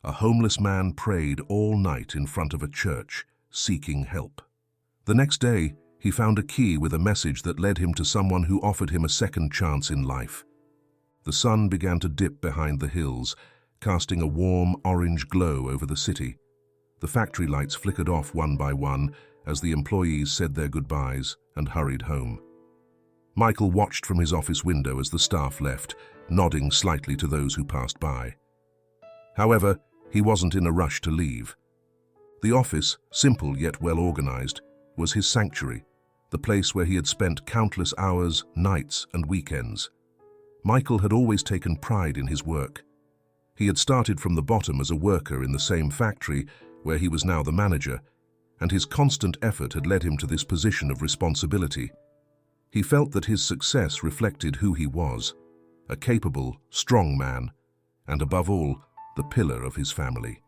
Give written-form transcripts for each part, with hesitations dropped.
A homeless man prayed all night in front of a church, seeking help. The next day, he found a key with a message that led him to someone who offered him a second chance in life. The sun began to dip behind the hills, casting a warm orange glow over the city. The factory lights flickered off one by one as the employees said their goodbyes and hurried home. Michael watched from his office window as the staff left, nodding slightly to those who passed by. However, he wasn't in a rush to leave. The office, simple yet well organized, was his sanctuary, the place where he had spent countless hours, nights, and weekends. Michael had always taken pride in his work. He had started from the bottom as a worker in the same factory where he was now the manager, and his constant effort had led him to this position of responsibility. He felt that his success reflected who he was, a capable, strong man, and above all, the pillar of his family.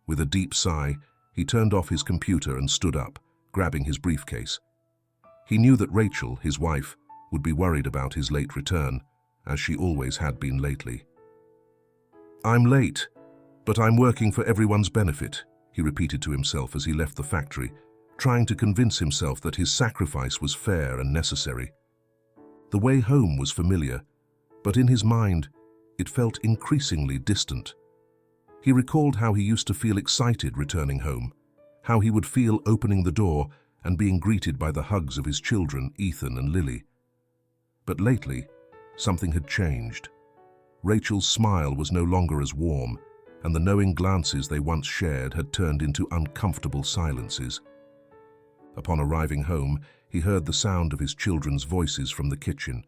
With a deep sigh, he turned off his computer and stood up, grabbing his briefcase. He knew that Rachel, his wife, would be worried about his late return, as she always had been lately. "I'm late, but I'm working for everyone's benefit," he repeated to himself as he left the factory, trying to convince himself that his sacrifice was fair and necessary. The way home was familiar, but in his mind, it felt increasingly distant. He recalled how he used to feel excited returning home, how he would feel opening the door and being greeted by the hugs of his children, Ethan and Lily. But lately, something had changed. Rachel's smile was no longer as warm, and the knowing glances they once shared had turned into uncomfortable silences. Upon arriving home, he heard the sound of his children's voices from the kitchen.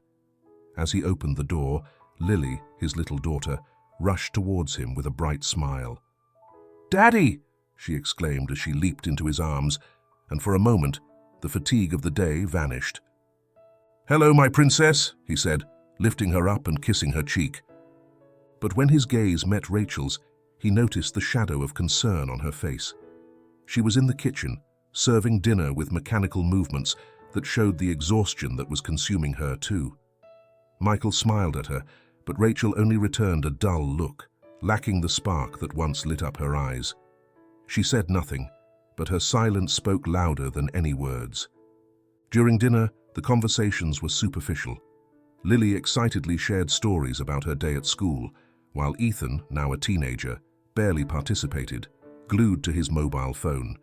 As he opened the door, Lily, his little daughter, rushed towards him with a bright smile. "Daddy!" she exclaimed as she leaped into his arms, and for a moment, the fatigue of the day vanished. "Hello, my princess," he said, lifting her up and kissing her cheek. But when his gaze met Rachel's, he noticed the shadow of concern on her face. She was in the kitchen, serving dinner with mechanical movements that showed the exhaustion that was consuming her too. Michael smiled at her, but Rachel only returned a dull look, lacking the spark that once lit up her eyes. She said nothing, but her silence spoke louder than any words. During dinner, the conversations were superficial. Lily excitedly shared stories about her day at school, while Ethan, now a teenager, barely participated, glued to his mobile phone.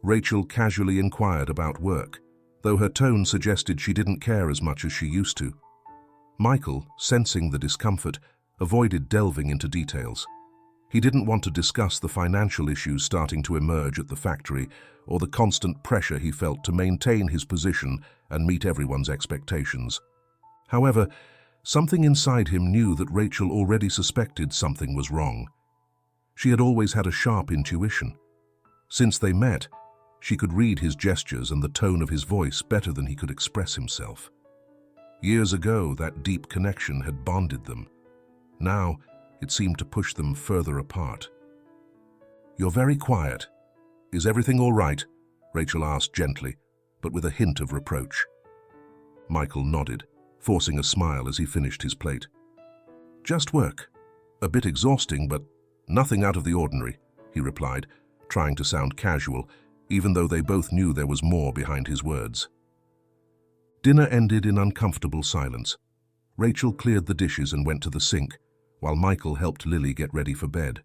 Rachel casually inquired about work, though her tone suggested she didn't care as much as she used to. Michael, sensing the discomfort, avoided delving into details. He didn't want to discuss the financial issues starting to emerge at the factory or the constant pressure he felt to maintain his position and meet everyone's expectations. However, something inside him knew that Rachel already suspected something was wrong. She had always had a sharp intuition. Since they met, she could read his gestures and the tone of his voice better than he could express himself. Years ago, that deep connection had bonded them. Now, it seemed to push them further apart. "You're very quiet. Is everything all right?" Rachel asked gently, but with a hint of reproach. Michael nodded, forcing a smile as he finished his plate. "Just work. A bit exhausting, but nothing out of the ordinary," he replied, trying to sound casual, even though they both knew there was more behind his words. Dinner ended in uncomfortable silence. Rachel cleared the dishes and went to the sink, while Michael helped Lily get ready for bed.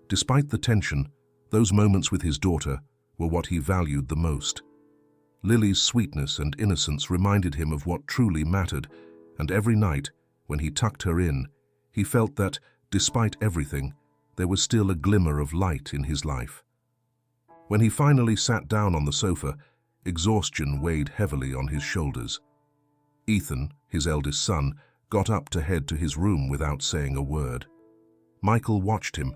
Despite the tension, those moments with his daughter were what he valued the most. Lily's sweetness and innocence reminded him of what truly mattered, and every night, when he tucked her in, he felt that, despite everything, there was still a glimmer of light in his life. When he finally sat down on the sofa, exhaustion weighed heavily on his shoulders. Ethan, his eldest son, got up to head to his room without saying a word. Michael watched him,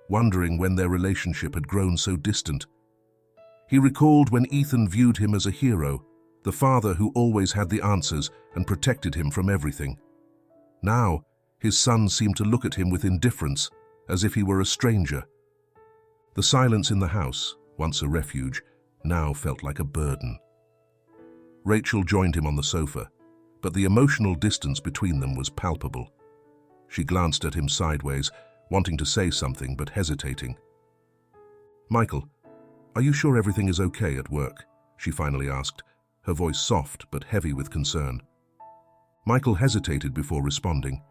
wondering when their relationship had grown so distant. He recalled when Ethan viewed him as a hero, the father who always had the answers and protected him from everything. Now, his son seemed to look at him with indifference, as if he were a stranger. The silence in the house, once a refuge, now felt like a burden. Rachel joined him on the sofa, but the emotional distance between them was palpable. She glanced at him sideways, wanting to say something but hesitating. "Michael, are you sure everything is okay at work?" she finally asked, her voice soft but heavy with concern. Michael hesitated before responding.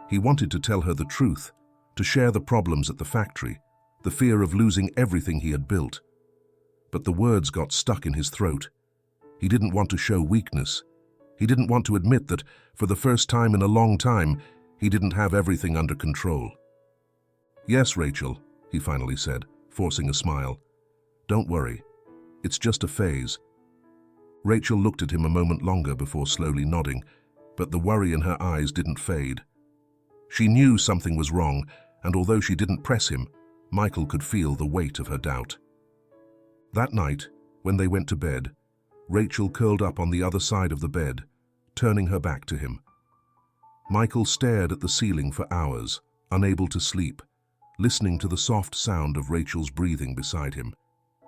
He wanted to tell her the truth, to share the problems at the factory, the fear of losing everything he had built. But the words got stuck in his throat. He didn't want to show weakness. He didn't want to admit that, for the first time in a long time, he didn't have everything under control. "Yes, Rachel," he finally said, forcing a smile. "Don't worry. It's just a phase." Rachel looked at him a moment longer before slowly nodding, but the worry in her eyes didn't fade. She knew something was wrong, and although she didn't press him, Michael could feel the weight of her doubt. That night, when they went to bed, Rachel curled up on the other side of the bed, turning her back to him. Michael stared at the ceiling for hours, unable to sleep, listening to the soft sound of Rachel's breathing beside him.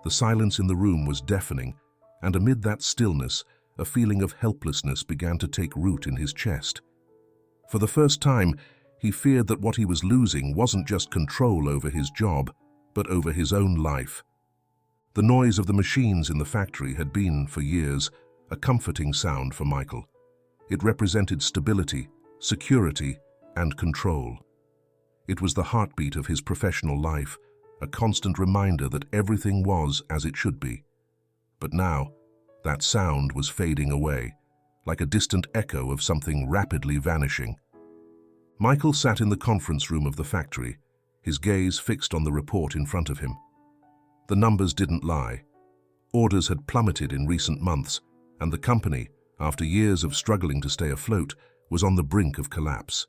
The silence in the room was deafening, and amid that stillness, a feeling of helplessness began to take root in his chest. For the first time, he feared that what he was losing wasn't just control over his job, but over his own life. The noise of the machines in the factory had been, for years, a comforting sound for Michael. It represented stability, security, and control. It was the heartbeat of his professional life, a constant reminder that everything was as it should be. But now, that sound was fading away, like a distant echo of something rapidly vanishing. Michael sat in the conference room of the factory, his gaze fixed on the report in front of him. The numbers didn't lie. Orders had plummeted in recent months, and the company, after years of struggling to stay afloat, was on the brink of collapse.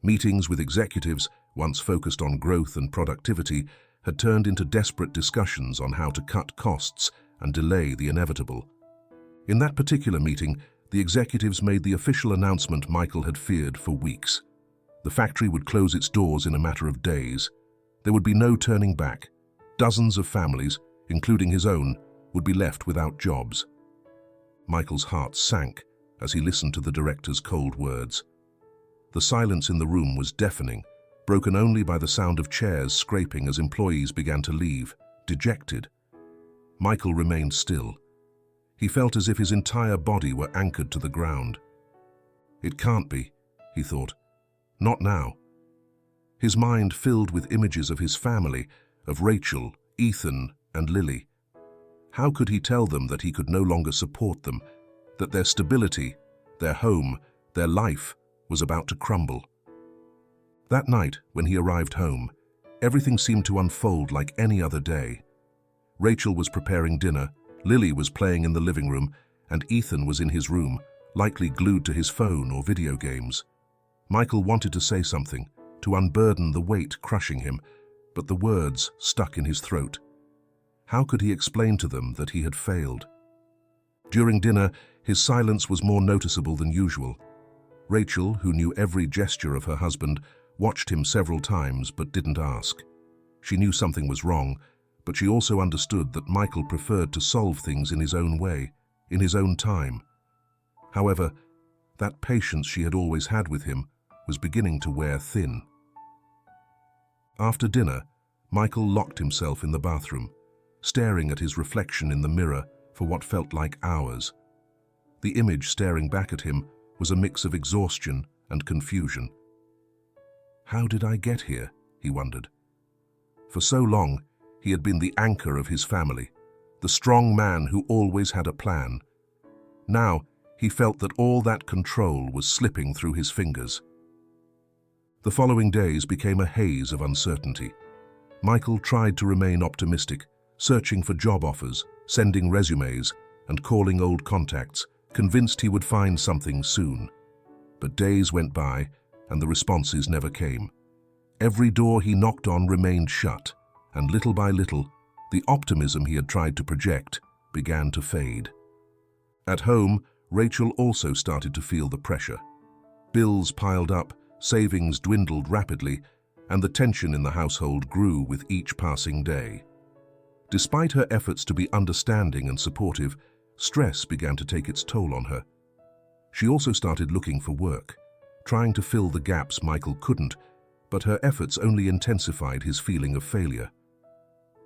Meetings with executives, once focused on growth and productivity, had turned into desperate discussions on how to cut costs and delay the inevitable. In that particular meeting, the executives made the official announcement Michael had feared for weeks. The factory would close its doors in a matter of days. There would be no turning back. Dozens of families, including his own, would be left without jobs. Michael's heart sank as he listened to the director's cold words. The silence in the room was deafening, broken only by the sound of chairs scraping as employees began to leave, dejected. Michael remained still. He felt as if his entire body were anchored to the ground. "It can't be," he thought. "Not now." His mind filled with images of his family, of Rachel, Ethan, and Lily. How could he tell them that he could no longer support them, that their stability, their home, their life was about to crumble? That night, when he arrived home, everything seemed to unfold like any other day. Rachel was preparing dinner, Lily was playing in the living room, and Ethan was in his room, likely glued to his phone or video games. Michael wanted to say something, to unburden the weight crushing him, but the words stuck in his throat. How could he explain to them that he had failed? During dinner, his silence was more noticeable than usual. Rachel, who knew every gesture of her husband, watched him several times but didn't ask. She knew something was wrong, but she also understood that Michael preferred to solve things in his own way, in his own time. However, that patience she had always had with him was beginning to wear thin. After dinner, Michael locked himself in the bathroom, staring at his reflection in the mirror for what felt like hours. The image staring back at him was a mix of exhaustion and confusion. How did I get here? He wondered. For so long, he had been the anchor of his family, the strong man who always had a plan. Now, he felt that all that control was slipping through his fingers. The following days became a haze of uncertainty. Michael tried to remain optimistic, searching for job offers, sending resumes, and calling old contacts, convinced he would find something soon. But days went by, and the responses never came. Every door he knocked on remained shut, and little by little, the optimism he had tried to project began to fade. At home, Rachel also started to feel the pressure. Bills piled up, savings dwindled rapidly, and the tension in the household grew with each passing day. Despite her efforts to be understanding and supportive, stress began to take its toll on her. She also started looking for work, trying to fill the gaps Michael couldn't, but her efforts only intensified his feeling of failure.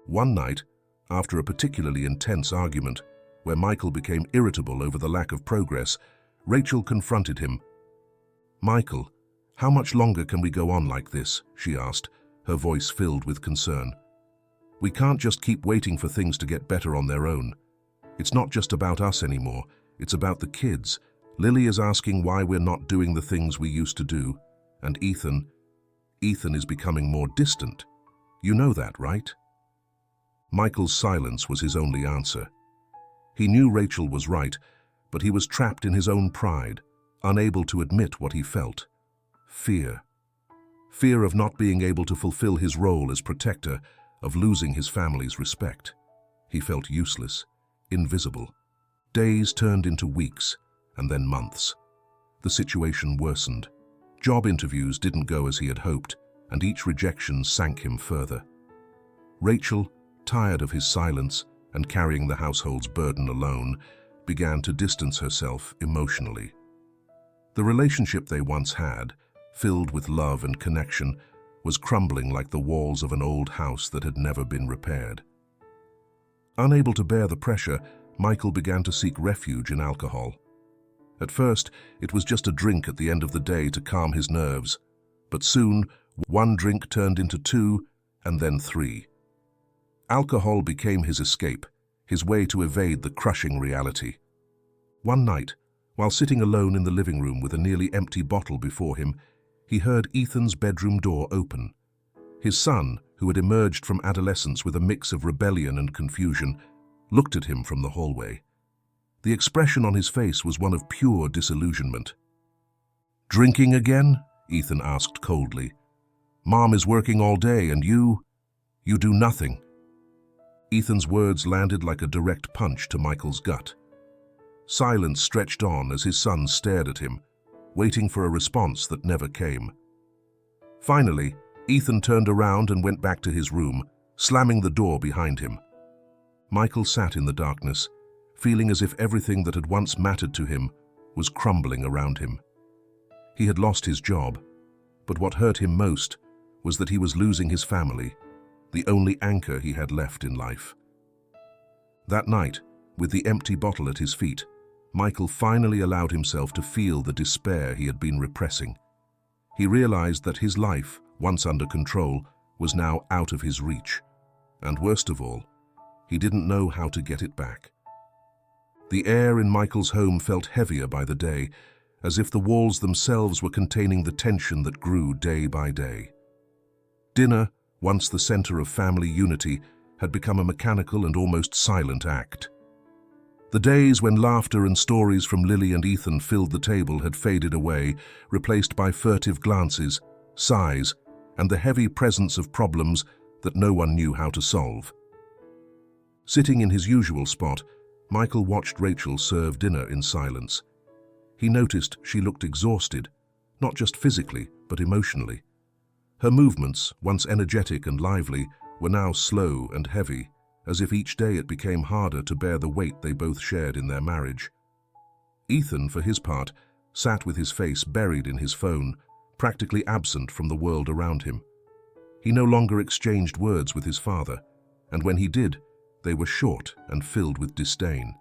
One night, after a particularly intense argument, where Michael became irritable over the lack of progress, Rachel confronted him. "Michael, how much longer can we go on like this?" she asked, her voice filled with concern. "We can't just keep waiting for things to get better on their own. It's not just about us anymore, it's about the kids. Lily is asking why we're not doing the things we used to do, and Ethan is becoming more distant. You know that, right?" Michael's silence was his only answer. He knew Rachel was right, but he was trapped in his own pride, unable to admit what he felt. Fear. Fear of not being able to fulfill his role as protector, of losing his family's respect. He felt useless, invisible. Days turned into weeks, and then months. The situation worsened. Job interviews didn't go as he had hoped, and each rejection sank him further. Rachel, tired of his silence and carrying the household's burden alone, began to distance herself emotionally. The relationship they once had, filled with love and connection, was crumbling like the walls of an old house that had never been repaired. Unable to bear the pressure, Michael began to seek refuge in alcohol. At first, it was just a drink at the end of the day to calm his nerves, but soon, one drink turned into 2, and then 3. Alcohol became his escape, his way to evade the crushing reality. One night, while sitting alone in the living room with a nearly empty bottle before him, he heard Ethan's bedroom door open. His son, who had emerged from adolescence with a mix of rebellion and confusion, looked at him from the hallway. The expression on his face was one of pure disillusionment. "Drinking again?" Ethan asked coldly. "Mom is working all day and you do nothing." Ethan's words landed like a direct punch to Michael's gut. Silence stretched on as his son stared at him, waiting for a response that never came. Finally, Ethan turned around and went back to his room, slamming the door behind him. Michael sat in the darkness, feeling as if everything that had once mattered to him was crumbling around him. He had lost his job, but what hurt him most was that he was losing his family, the only anchor he had left in life. That night, with the empty bottle at his feet, Michael finally allowed himself to feel the despair he had been repressing. He realized that his life, once under control, was now out of his reach. And worst of all, he didn't know how to get it back. The air in Michael's home felt heavier by the day, as if the walls themselves were containing the tension that grew day by day. Dinner, once the center of family unity, had become a mechanical and almost silent act. The days when laughter and stories from Lily and Ethan filled the table had faded away, replaced by furtive glances, sighs, and the heavy presence of problems that no one knew how to solve. Sitting in his usual spot, Michael watched Rachel serve dinner in silence. He noticed she looked exhausted, not just physically, but emotionally. Her movements, once energetic and lively, were now slow and heavy, as if each day it became harder to bear the weight they both shared in their marriage. Ethan, for his part, sat with his face buried in his phone, practically absent from the world around him. He no longer exchanged words with his father, and when he did, they were short and filled with disdain.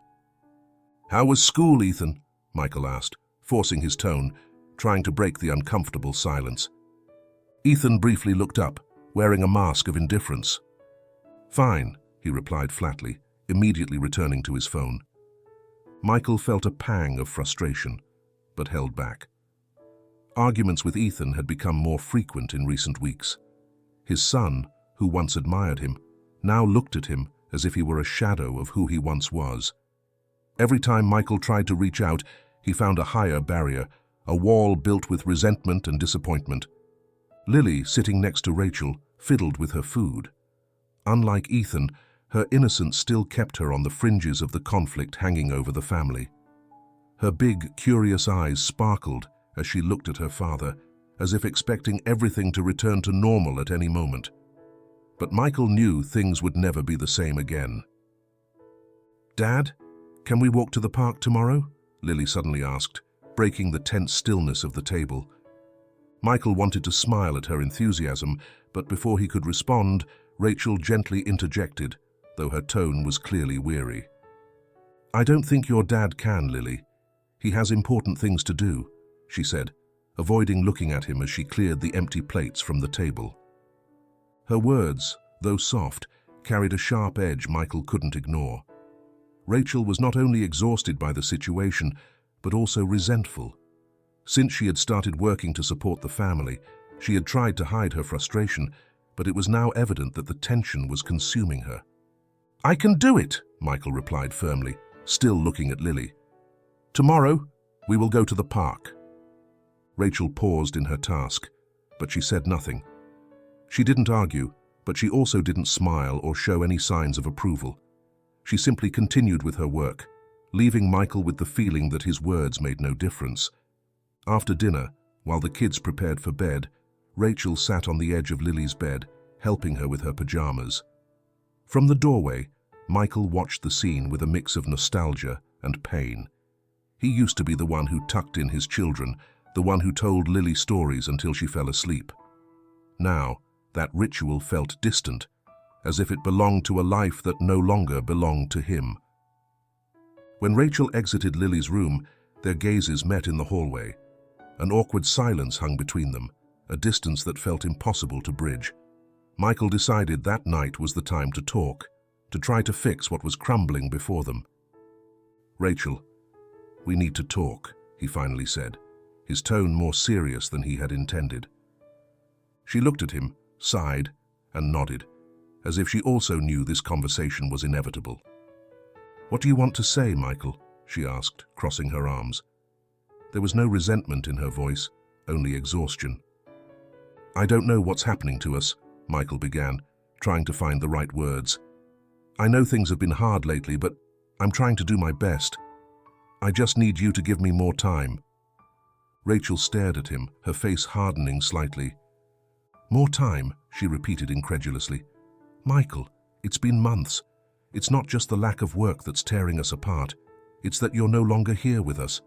"How was school, Ethan?" Michael asked, forcing his tone, trying to break the uncomfortable silence. Ethan briefly looked up, wearing a mask of indifference. "Fine," he replied flatly, immediately returning to his phone. Michael felt a pang of frustration, but held back. Arguments with Ethan had become more frequent in recent weeks. His son, who once admired him, now looked at him as if he were a shadow of who he once was. Every time Michael tried to reach out, he found a higher barrier, a wall built with resentment and disappointment. Lily, sitting next to Rachel, fiddled with her food. Unlike Ethan, her innocence still kept her on the fringes of the conflict hanging over the family. Her big, curious eyes sparkled as she looked at her father, as if expecting everything to return to normal at any moment. But Michael knew things would never be the same again. "Dad, can we walk to the park tomorrow?" Lily suddenly asked, breaking the tense stillness of the table. Michael wanted to smile at her enthusiasm, but before he could respond, Rachel gently interjected, though her tone was clearly weary. "I don't think your dad can, Lily. He has important things to do," she said, avoiding looking at him as she cleared the empty plates from the table. Her words, though soft, carried a sharp edge Michael couldn't ignore. Rachel was not only exhausted by the situation, but also resentful. Since she had started working to support the family, she had tried to hide her frustration, but it was now evident that the tension was consuming her. "I can do it," Michael replied firmly, still looking at Lily. "Tomorrow, we will go to the park." Rachel paused in her task, but she said nothing. She didn't argue, but she also didn't smile or show any signs of approval. She simply continued with her work, leaving Michael with the feeling that his words made no difference. After dinner, while the kids prepared for bed, Rachel sat on the edge of Lily's bed, helping her with her pajamas. From the doorway, Michael watched the scene with a mix of nostalgia and pain. He used to be the one who tucked in his children, the one who told Lily stories until she fell asleep. Now, that ritual felt distant, as if it belonged to a life that no longer belonged to him. When Rachel exited Lily's room, their gazes met in the hallway. An awkward silence hung between them, a distance that felt impossible to bridge. Michael decided that night was the time to talk, to try to fix what was crumbling before them. "Rachel, we need to talk," he finally said, his tone more serious than he had intended. She looked at him, sighed, and nodded, as if she also knew this conversation was inevitable. "What do you want to say, Michael?" she asked, crossing her arms. There was no resentment in her voice, only exhaustion. "I don't know what's happening to us," Michael began, trying to find the right words. "I know things have been hard lately, but I'm trying to do my best. I just need you to give me more time." Rachel stared at him, her face hardening slightly. "More time," she repeated incredulously. "Michael, it's been months. It's not just the lack of work that's tearing us apart. It's that you're no longer here with us.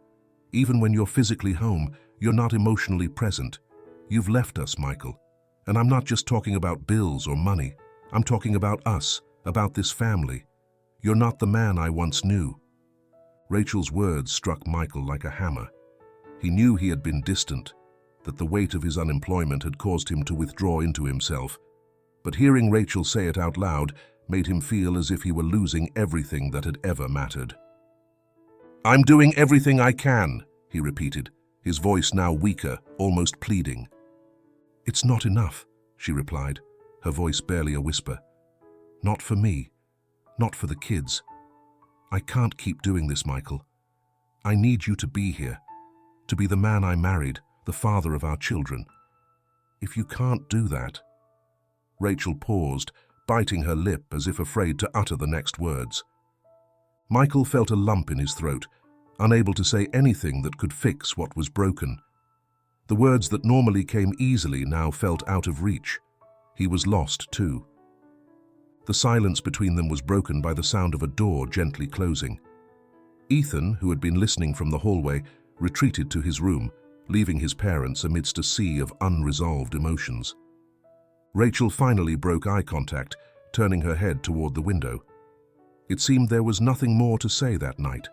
Even when you're physically home, you're not emotionally present. You've left us, Michael. And I'm not just talking about bills or money. I'm talking about us, about this family. You're not the man I once knew." Rachel's words struck Michael like a hammer. He knew he had been distant, that the weight of his unemployment had caused him to withdraw into himself. But hearing Rachel say it out loud made him feel as if he were losing everything that had ever mattered. "I'm doing everything I can," he repeated, his voice now weaker, almost pleading. "It's not enough," she replied, her voice barely a whisper. "Not for me, not for the kids. I can't keep doing this, Michael. I need you to be here, to be the man I married, the father of our children. If you can't do that..." Rachel paused, biting her lip as if afraid to utter the next words. Michael felt a lump in his throat, unable to say anything that could fix what was broken. The words that normally came easily now felt out of reach. He was lost too. The silence between them was broken by the sound of a door gently closing. Ethan, who had been listening from the hallway, retreated to his room, leaving his parents amidst a sea of unresolved emotions. Rachel finally broke eye contact, turning her head toward the window. It seemed there was nothing more to say that night.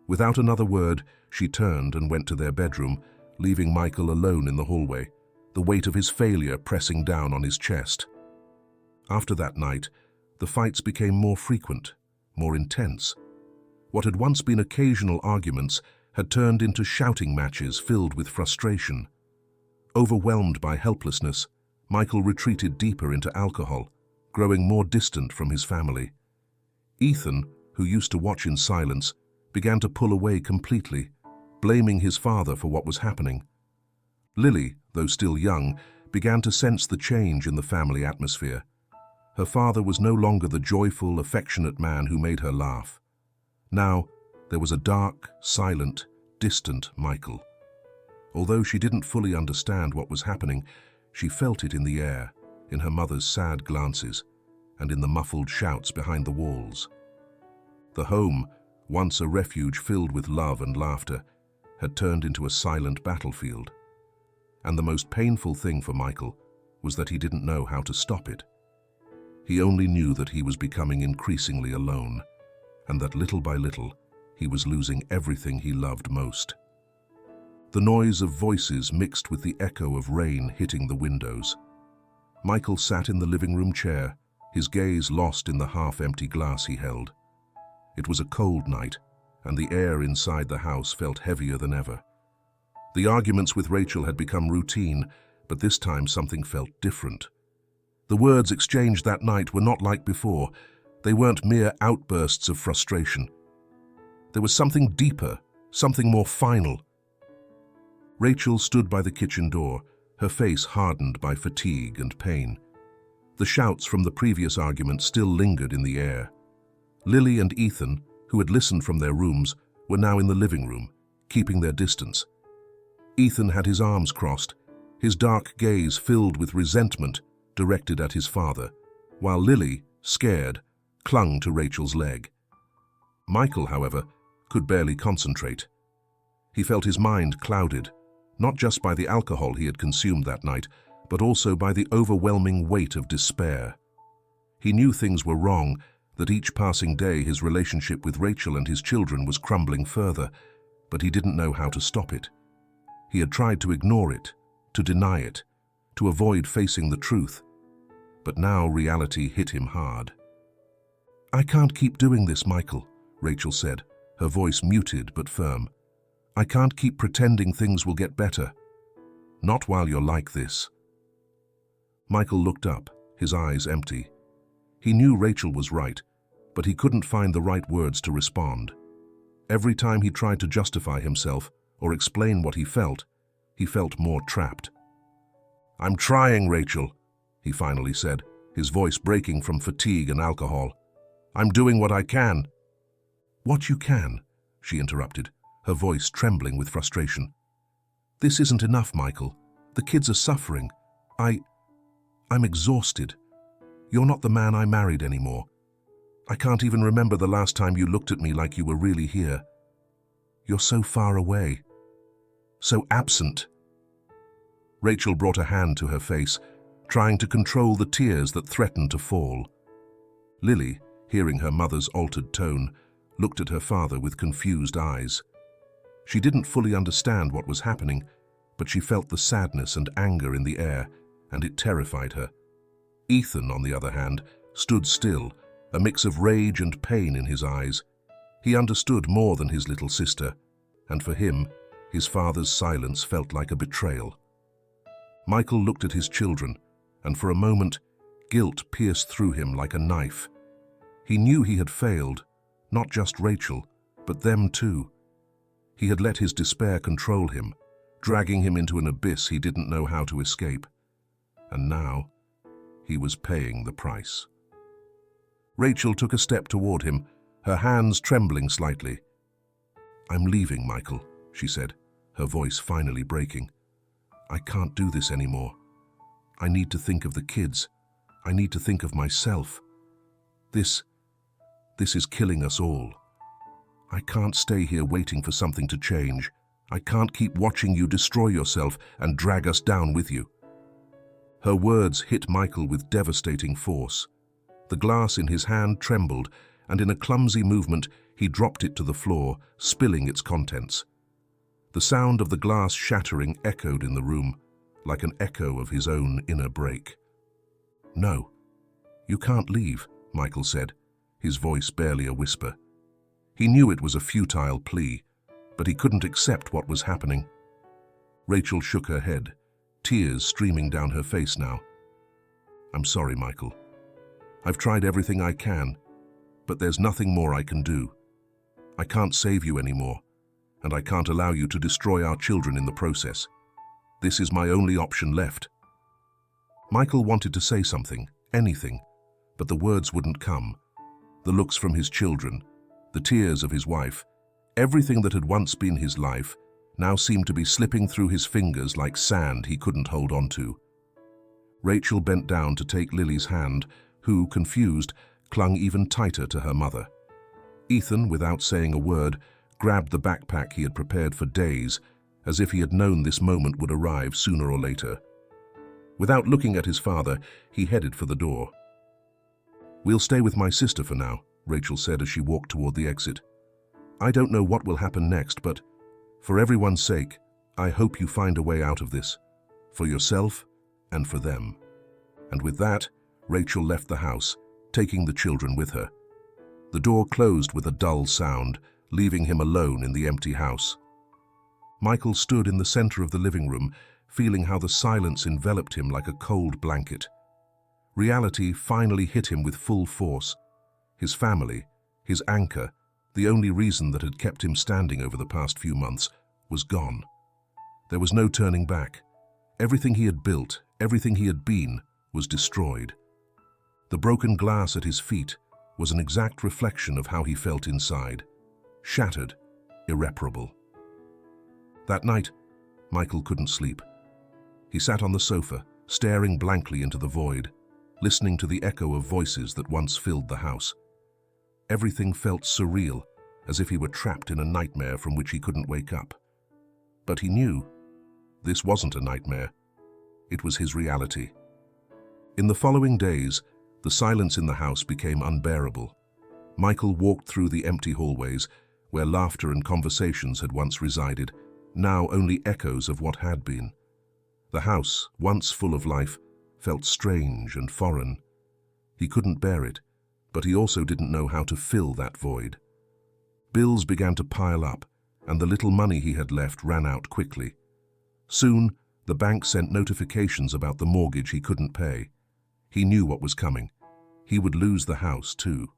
Without another word, she turned and went to their bedroom, leaving Michael alone in the hallway, the weight of his failure pressing down on his chest. After that night, the fights became more frequent, more intense. What had once been occasional arguments had turned into shouting matches filled with frustration. Overwhelmed by helplessness, Michael retreated deeper into alcohol, growing more distant from his family. Ethan, who used to watch in silence, began to pull away completely, blaming his father for what was happening. Lily, though still young, began to sense the change in the family atmosphere. Her father was no longer the joyful, affectionate man who made her laugh. Now, there was a dark, silent, distant Michael. Although she didn't fully understand what was happening, she felt it in the air, in her mother's sad glances, and in the muffled shouts behind the walls. The home, once a refuge filled with love and laughter, had turned into a silent battlefield. And the most painful thing for Michael was that he didn't know how to stop it. He only knew that he was becoming increasingly alone, and that little by little, he was losing everything he loved most. The noise of voices mixed with the echo of rain hitting the windows. Michael sat in the living room chair, his gaze lost in the half-empty glass he held. It was a cold night, and the air inside the house felt heavier than ever. The arguments with Rachel had become routine, but this time something felt different. The words exchanged that night were not like before. They weren't mere outbursts of frustration. There was something deeper, something more final. Rachel stood by the kitchen door, her face hardened by fatigue and pain. The shouts from the previous argument still lingered in the air. Lily and Ethan, who had listened from their rooms, were now in the living room, keeping their distance. Ethan had his arms crossed, his dark gaze filled with resentment directed at his father, while Lily, scared, clung to Rachel's leg. Michael, however, could barely concentrate. He felt his mind clouded, not just by the alcohol he had consumed that night, but also by the overwhelming weight of despair. He knew things were wrong, that each passing day his relationship with Rachel and his children was crumbling further, but he didn't know how to stop it. He had tried to ignore it, to deny it, to avoid facing the truth. But now reality hit him hard. "I can't keep doing this, Michael," Rachel said, her voice muted but firm. "I can't keep pretending things will get better. Not while you're like this." Michael looked up, his eyes empty. He knew Rachel was right, but he couldn't find the right words to respond. Every time he tried to justify himself or explain what he felt more trapped. "I'm trying, Rachel," he finally said, his voice breaking from fatigue and alcohol. "I'm doing what I can." "What you can," she interrupted, her voice trembling with frustration. "This isn't enough, Michael. The kids are suffering. I'm exhausted. You're not the man I married anymore. I can't even remember the last time you looked at me like you were really here. You're so far away. So absent." Rachel brought a hand to her face, trying to control the tears that threatened to fall. Lily, hearing her mother's altered tone, looked at her father with confused eyes. She didn't fully understand what was happening, but she felt the sadness and anger in the air, and it terrified her. Ethan, on the other hand, stood still, a mix of rage and pain in his eyes. He understood more than his little sister, and for him, his father's silence felt like a betrayal. Michael looked at his children, and for a moment, guilt pierced through him like a knife. He knew he had failed, not just Rachel, but them too. He had let his despair control him, dragging him into an abyss he didn't know how to escape. And now, he was paying the price. Rachel took a step toward him, her hands trembling slightly. "I'm leaving, Michael," she said, her voice finally breaking. "I can't do this anymore. I need to think of the kids. I need to think of myself. This is killing us all. I can't stay here waiting for something to change. I can't keep watching you destroy yourself and drag us down with you." Her words hit Michael with devastating force. The glass in his hand trembled, and in a clumsy movement, he dropped it to the floor, spilling its contents. The sound of the glass shattering echoed in the room, like an echo of his own inner break. "No, you can't leave," Michael said, his voice barely a whisper. He knew it was a futile plea, but he couldn't accept what was happening. Rachel shook her head, tears streaming down her face now. "I'm sorry, Michael. I've tried everything I can, but there's nothing more I can do. I can't save you anymore, and I can't allow you to destroy our children in the process. This is my only option left." Michael wanted to say something, anything, but the words wouldn't come. The looks from his children, the tears of his wife, everything that had once been his life, now seemed to be slipping through his fingers like sand he couldn't hold on to. Rachel bent down to take Lily's hand, who, confused, clung even tighter to her mother. Ethan, without saying a word, grabbed the backpack he had prepared for days as if he had known this moment would arrive sooner or later. Without looking at his father, he headed for the door. "We'll stay with my sister for now," Rachel said as she walked toward the exit. "I don't know what will happen next, but for everyone's sake, I hope you find a way out of this, for yourself and for them." And with that, Rachel left the house, taking the children with her. The door closed with a dull sound, leaving him alone in the empty house. Michael stood in the center of the living room, feeling how the silence enveloped him like a cold blanket. Reality finally hit him with full force. His family, his anchor, the only reason that had kept him standing over the past few months, was gone. There was no turning back. Everything he had built, everything he had been, was destroyed. The broken glass at his feet was an exact reflection of how he felt inside. Shattered, irreparable. That night, Michael couldn't sleep. He sat on the sofa, staring blankly into the void, listening to the echo of voices that once filled the house. Everything felt surreal, as if he were trapped in a nightmare from which he couldn't wake up. But he knew this wasn't a nightmare. It was his reality. In the following days, the silence in the house became unbearable. Michael walked through the empty hallways, where laughter and conversations had once resided, now only echoes of what had been. The house, once full of life, felt strange and foreign. He couldn't bear it, but he also didn't know how to fill that void. Bills began to pile up, and the little money he had left ran out quickly. Soon, the bank sent notifications about the mortgage he couldn't pay. He knew what was coming. He would lose the house, too.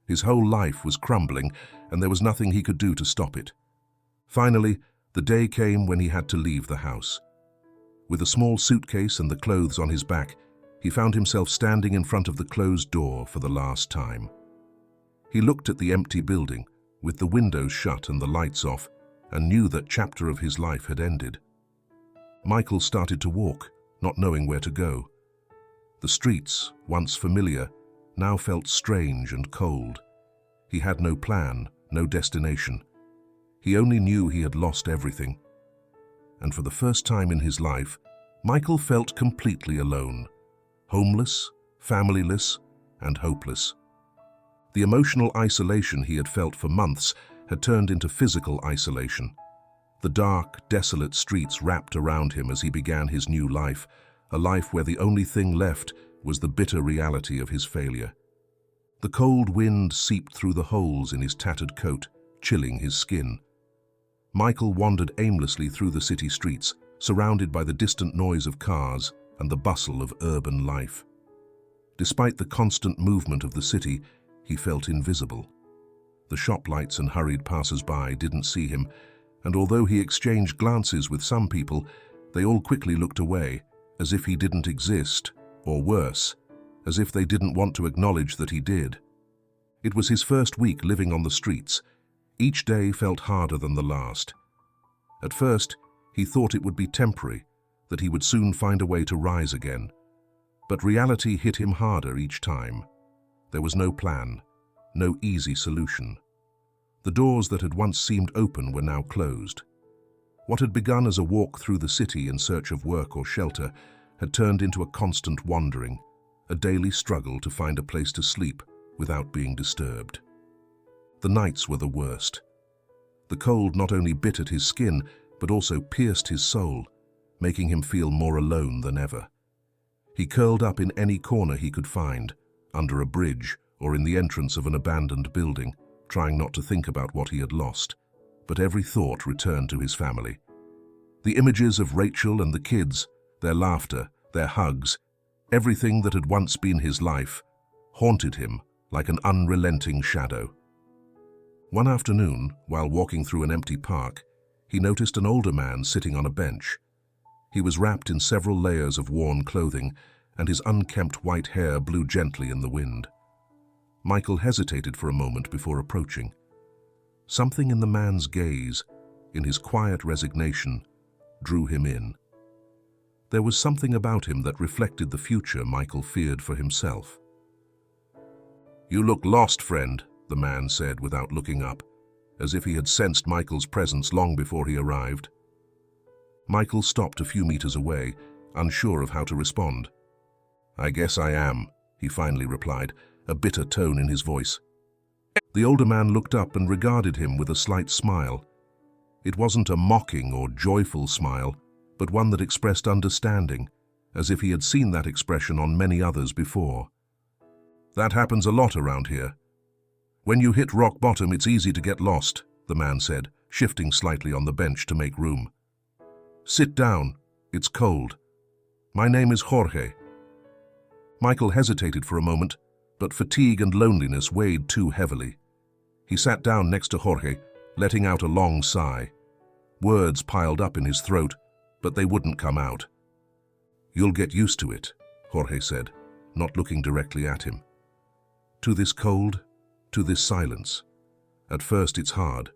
His whole life was crumbling, and there was nothing he could do to stop it. Finally, the day came when he had to leave the house. With a small suitcase and the clothes on his back, he found himself standing in front of the closed door for the last time. He looked at the empty building, with the windows shut and the lights off, and knew that chapter of his life had ended. Michael started to walk, not knowing where to go. The streets, once familiar, now felt strange and cold. He had no plan, no destination. He only knew he had lost everything. And for the first time in his life, Michael felt completely alone, homeless, familyless, and hopeless. The emotional isolation he had felt for months had turned into physical isolation. The dark, desolate streets wrapped around him as he began his new life, a life where the only thing left was the bitter reality of his failure. The cold wind seeped through the holes in his tattered coat, chilling his skin. Michael wandered aimlessly through the city streets, surrounded by the distant noise of cars and the bustle of urban life. Despite the constant movement of the city, he felt invisible. The shop lights and hurried passers-by didn't see him, and although he exchanged glances with some people, they all quickly looked away, as if he didn't exist, or worse, as if they didn't want to acknowledge that he did. It was his first week living on the streets. Each day felt harder than the last. At first, he thought it would be temporary, that he would soon find a way to rise again. But reality hit him harder each time. There was no plan, no easy solution. The doors that had once seemed open were now closed. What had begun as a walk through the city in search of work or shelter had turned into a constant wandering, a daily struggle to find a place to sleep without being disturbed. The nights were the worst. The cold not only bit at his skin, but also pierced his soul, making him feel more alone than ever. He curled up in any corner he could find, under a bridge or in the entrance of an abandoned building, trying not to think about what he had lost, but every thought returned to his family. The images of Rachel and the kids, their laughter, their hugs, everything that had once been his life, haunted him like an unrelenting shadow. One afternoon, while walking through an empty park, he noticed an older man sitting on a bench. He was wrapped in several layers of worn clothing, and his unkempt white hair blew gently in the wind. Michael hesitated for a moment before approaching. Something in the man's gaze, in his quiet resignation, drew him in. There was something about him that reflected the future Michael feared for himself. "You look lost, friend," the man said without looking up, as if he had sensed Michael's presence long before he arrived. Michael stopped a few meters away, unsure of how to respond. "I guess I am," he finally replied, a bitter tone in his voice. The older man looked up and regarded him with a slight smile. It wasn't a mocking or joyful smile, but one that expressed understanding, as if he had seen that expression on many others before. "That happens a lot around here. When you hit rock bottom, it's easy to get lost," the man said, shifting slightly on the bench to make room. "Sit down. It's cold. My name is Jorge." Michael hesitated for a moment, but fatigue and loneliness weighed too heavily. He sat down next to Jorge, letting out a long sigh. Words piled up in his throat, but they wouldn't come out. "You'll get used to it," Jorge said, not looking directly at him. "To this cold, to this silence. At first it's hard,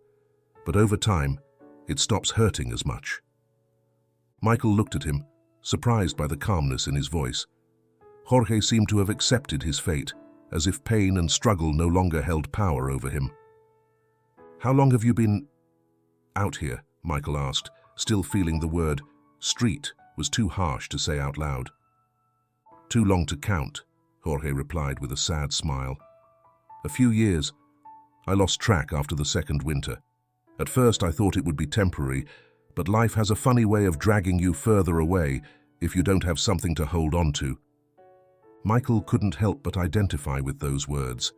but over time, it stops hurting as much." Michael looked at him, surprised by the calmness in his voice. Jorge seemed to have accepted his fate, as if pain and struggle no longer held power over him. "How long have you been out here?" Michael asked, still feeling the word street was too harsh to say out loud. "Too long to count," Jorge replied with a sad smile. "A few years. I lost track after the second winter. At first I thought it would be temporary, but life has a funny way of dragging you further away if you don't have something to hold on to." Michael couldn't help but identify with those words.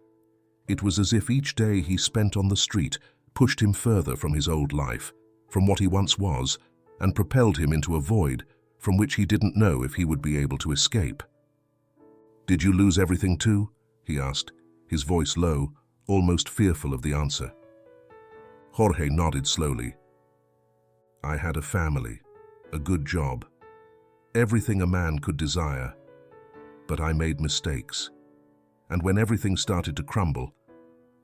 It was as if each day he spent on the street pushed him further from his old life, from what he once was, and propelled him into a void from which he didn't know if he would be able to escape. "Did you lose everything too?" he asked, his voice low, almost fearful of the answer. Jorge nodded slowly. "I had a family, a good job, everything a man could desire. But I made mistakes. And when everything started to crumble,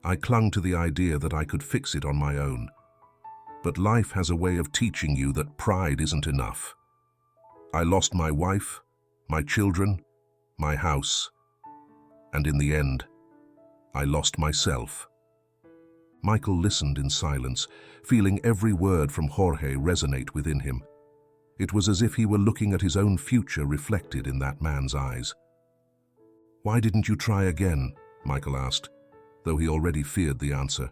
I clung to the idea that I could fix it on my own. But life has a way of teaching you that pride isn't enough. I lost my wife, my children, my house, and in the end, I lost myself." Michael listened in silence, feeling every word from Jorge resonate within him. It was as if he were looking at his own future reflected in that man's eyes. "Why didn't you try again?" Michael asked, though he already feared the answer.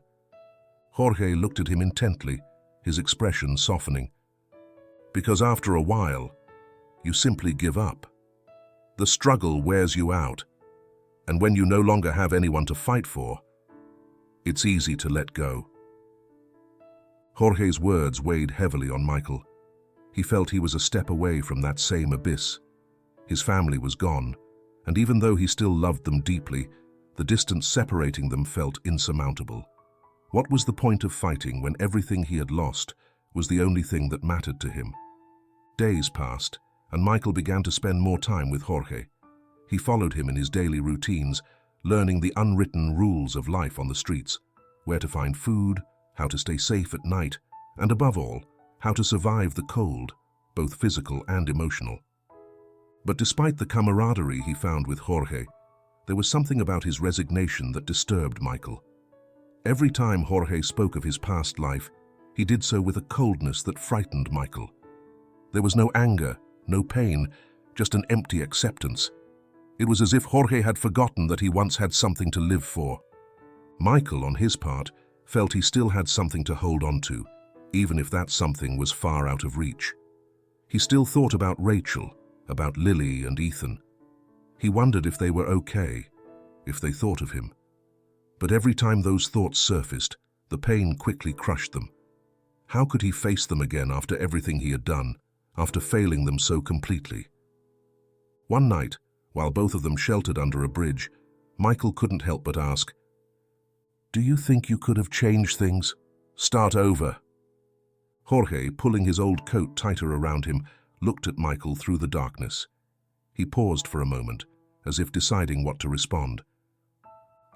Jorge looked at him intently, his expression softening. "Because after a while, you simply give up. The struggle wears you out, and when you no longer have anyone to fight for, it's easy to let go." Jorge's words weighed heavily on Michael. He felt he was a step away from that same abyss. His family was gone, and even though he still loved them deeply, the distance separating them felt insurmountable. What was the point of fighting when everything he had lost was the only thing that mattered to him? Days passed, and Michael began to spend more time with Jorge. He followed him in his daily routines, learning the unwritten rules of life on the streets, where to find food, how to stay safe at night, and above all, how to survive the cold, both physical and emotional. But despite the camaraderie he found with Jorge, there was something about his resignation that disturbed Michael. Every time Jorge spoke of his past life, he did so with a coldness that frightened Michael. There was no anger, no pain, just an empty acceptance. It was as if Jorge had forgotten that he once had something to live for. Michael, on his part, felt he still had something to hold on to, even if that something was far out of reach. He still thought about Rachel, about Lily and Ethan. He wondered if they were okay, if they thought of him. But every time those thoughts surfaced, the pain quickly crushed them. How could he face them again after everything he had done, after failing them so completely? One night, while both of them sheltered under a bridge, Michael couldn't help but ask, "Do you think you could have changed things? Start over?" Jorge, pulling his old coat tighter around him, looked at Michael through the darkness. He paused for a moment, as if deciding what to respond.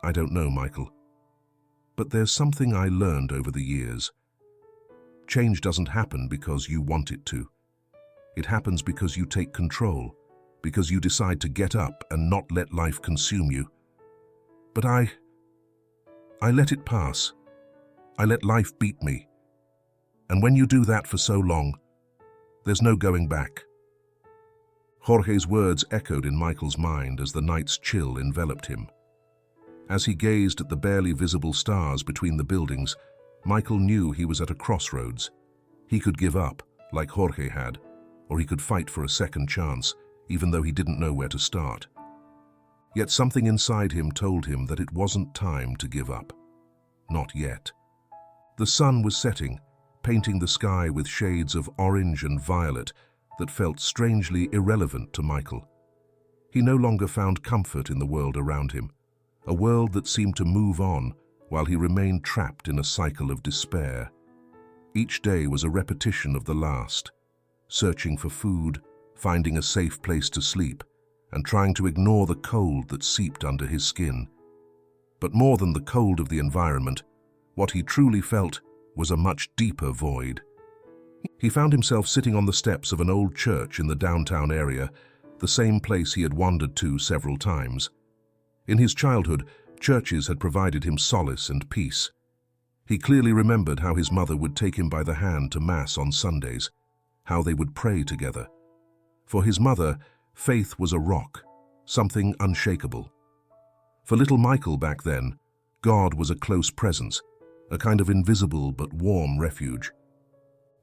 "I don't know, Michael. But there's something I learned over the years. Change doesn't happen because you want it to. It happens because you take control, because you decide to get up and not let life consume you. But I let it pass. I let life beat me. And when you do that for so long, There's no going back. Jorge's words echoed in Michael's mind as the night's chill enveloped him. As he gazed at the barely visible stars between the buildings, Michael knew he was at a crossroads. He could give up, like Jorge had, or he could fight for a second chance, even though he didn't know where to start. Yet something inside him told him that it wasn't time to give up. Not yet. The sun was setting, painting the sky with shades of orange and violet that felt strangely irrelevant to Michael. He no longer found comfort in the world around him, a world that seemed to move on while he remained trapped in a cycle of despair. Each day was a repetition of the last, searching for food, finding a safe place to sleep, and trying to ignore the cold that seeped under his skin. But more than the cold of the environment, what he truly felt was a much deeper void. He found himself sitting on the steps of an old church in the downtown area, the same place he had wandered to several times. In his childhood, churches had provided him solace and peace. He clearly remembered how his mother would take him by the hand to Mass on Sundays, how they would pray together. For his mother, faith was a rock, something unshakable. For little Michael back then, God was a close presence, a kind of invisible but warm refuge.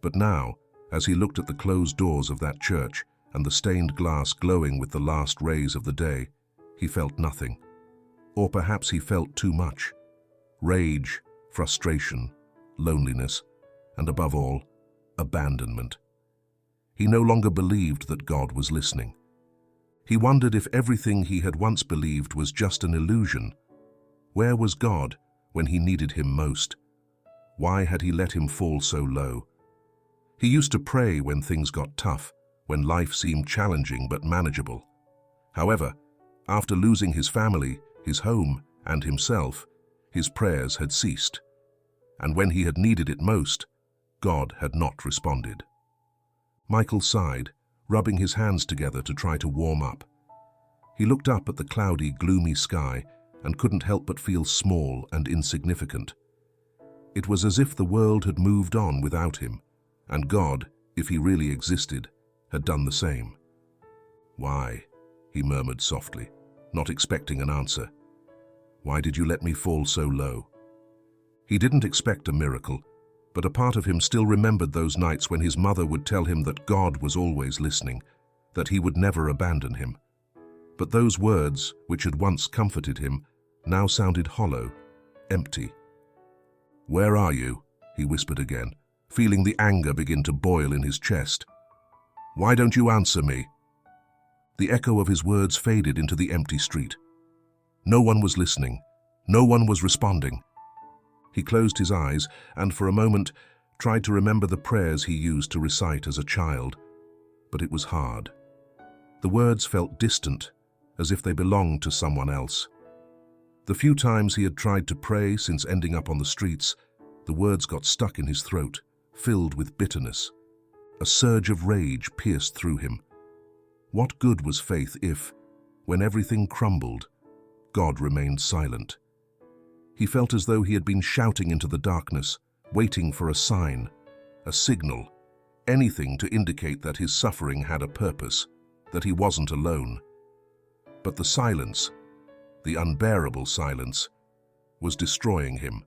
But now, as he looked at the closed doors of that church and the stained glass glowing with the last rays of the day, he felt nothing. Or perhaps he felt too much. Rage, frustration, loneliness, and above all, abandonment. He no longer believed that God was listening. He wondered if everything he had once believed was just an illusion. Where was God when he needed him most? Why had he let him fall so low? He used to pray when things got tough, when life seemed challenging but manageable. However, after losing his family, his home, and himself, his prayers had ceased. And when he had needed it most, God had not responded. Michael sighed, rubbing his hands together to try to warm up. He looked up at the cloudy, gloomy sky and couldn't help but feel small and insignificant. It was as if the world had moved on without him, and God, if he really existed, had done the same. "Why?" he murmured softly, not expecting an answer. "Why did you let me fall so low?" He didn't expect a miracle, but a part of him still remembered those nights when his mother would tell him that God was always listening, that he would never abandon him. But those words, which had once comforted him, now sounded hollow, empty. "Where are you?" he whispered again, feeling the anger begin to boil in his chest. "Why don't you answer me?" The echo of his words faded into the empty street. No one was listening. No one was responding. He closed his eyes and, for a moment, tried to remember the prayers he used to recite as a child. But it was hard. The words felt distant, as if they belonged to someone else. The few times he had tried to pray since ending up on the streets, the words got stuck in his throat, filled with bitterness. A surge of rage pierced through him. What good was faith if, when everything crumbled, God remained silent? He felt as though he had been shouting into the darkness, waiting for a sign, a signal, anything to indicate that his suffering had a purpose, that he wasn't alone. But the silence, the unbearable silence, was destroying him.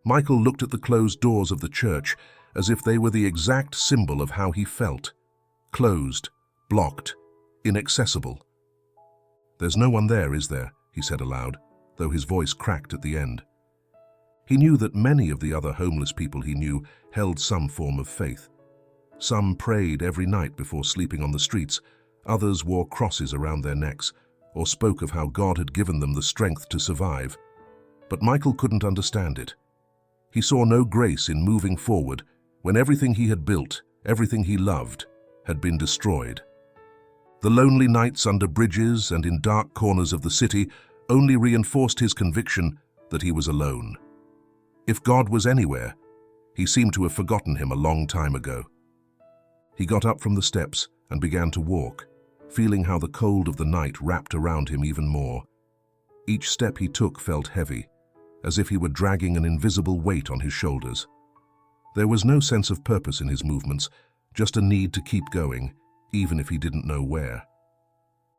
Michael looked at the closed doors of the church as if they were the exact symbol of how he felt. Closed, blocked, inaccessible. "There's no one there, is there?" he said aloud, though his voice cracked at the end. He knew that many of the other homeless people he knew held some form of faith. Some prayed every night before sleeping on the streets, others wore crosses around their necks, or spoke of how God had given them the strength to survive. But Michael couldn't understand it. He saw no grace in moving forward when everything he had built, everything he loved, had been destroyed. The lonely nights under bridges and in dark corners of the city only reinforced his conviction that he was alone. If God was anywhere, he seemed to have forgotten him a long time ago. He got up from the steps and began to walk, feeling how the cold of the night wrapped around him even more. Each step he took felt heavy, as if he were dragging an invisible weight on his shoulders. There was no sense of purpose in his movements, just a need to keep going, even if he didn't know where.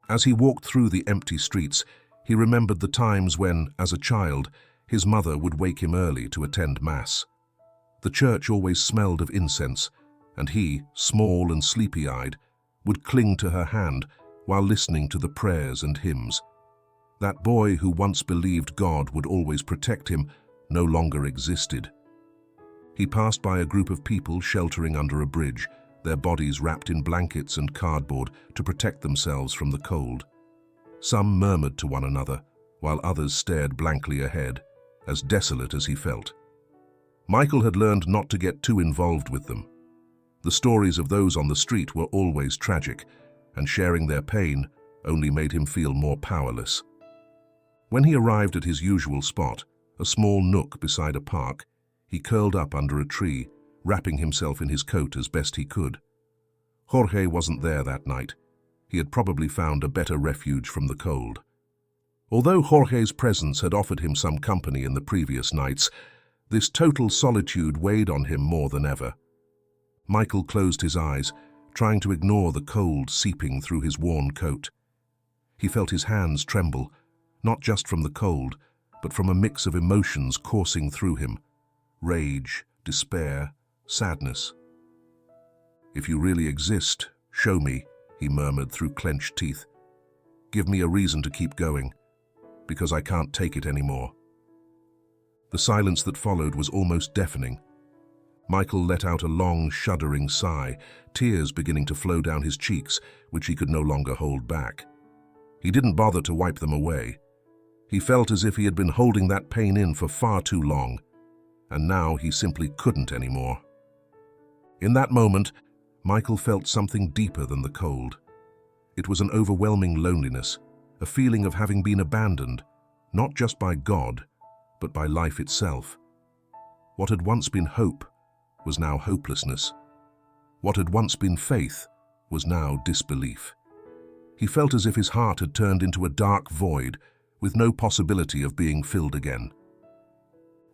As he walked through the empty streets, he remembered the times when, as a child, his mother would wake him early to attend Mass. The church always smelled of incense, and he, small and sleepy-eyed, would cling to her hand while listening to the prayers and hymns. That boy who once believed God would always protect him no longer existed. He passed by a group of people sheltering under a bridge, their bodies wrapped in blankets and cardboard to protect themselves from the cold. Some murmured to one another, while others stared blankly ahead, as desolate as he felt. Michael had learned not to get too involved with them. The stories of those on the street were always tragic, and sharing their pain only made him feel more powerless. When he arrived at his usual spot, a small nook beside a park, he curled up under a tree, wrapping himself in his coat as best he could. Jorge wasn't there that night. He had probably found a better refuge from the cold. Although Jorge's presence had offered him some company in the previous nights, this total solitude weighed on him more than ever. Michael closed his eyes, trying to ignore the cold seeping through his worn coat. He felt his hands tremble, not just from the cold, but from a mix of emotions coursing through him: rage, despair, sadness. "If you really exist, show me," he murmured through clenched teeth. "Give me a reason to keep going, because I can't take it anymore." The silence that followed was almost deafening. Michael let out a long, shuddering sigh, tears beginning to flow down his cheeks, which he could no longer hold back. He didn't bother to wipe them away. He felt as if he had been holding that pain in for far too long, and now he simply couldn't anymore. In that moment, Michael felt something deeper than the cold. It was an overwhelming loneliness, a feeling of having been abandoned, not just by God, but by life itself. What had once been hope was now hopelessness. What had once been faith was now disbelief. He felt as if his heart had turned into a dark void with no possibility of being filled again.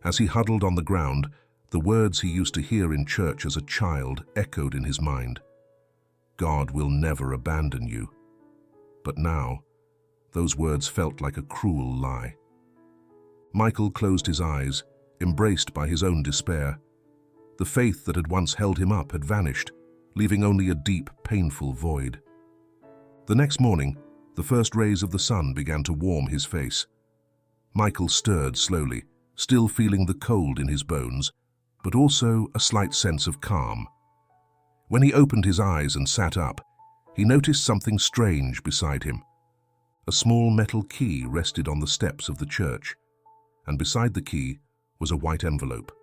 As he huddled on the ground, the words he used to hear in church as a child echoed in his mind. God will never abandon you. But now, those words felt like a cruel lie. Michael closed his eyes, embraced by his own despair. The faith that had once held him up had vanished, leaving only a deep, painful void. The next morning, the first rays of the sun began to warm his face. Michael stirred slowly, still feeling the cold in his bones, but also a slight sense of calm. When he opened his eyes and sat up, he noticed something strange beside him. A small metal key rested on the steps of the church, and beside the key was a white envelope.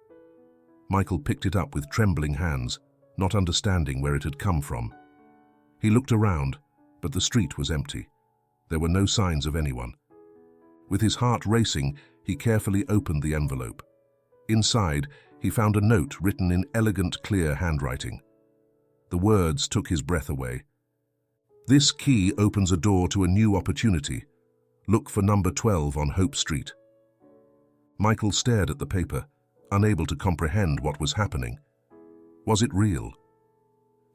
Michael picked it up with trembling hands, not understanding where it had come from. He looked around, but the street was empty. There were no signs of anyone. With his heart racing, he carefully opened the envelope. Inside, he found a note written in elegant, clear handwriting. The words took his breath away. "This key opens a door to a new opportunity. Look for number 12 on Hope Street." Michael stared at the paper, unable to comprehend what was happening. Was it real?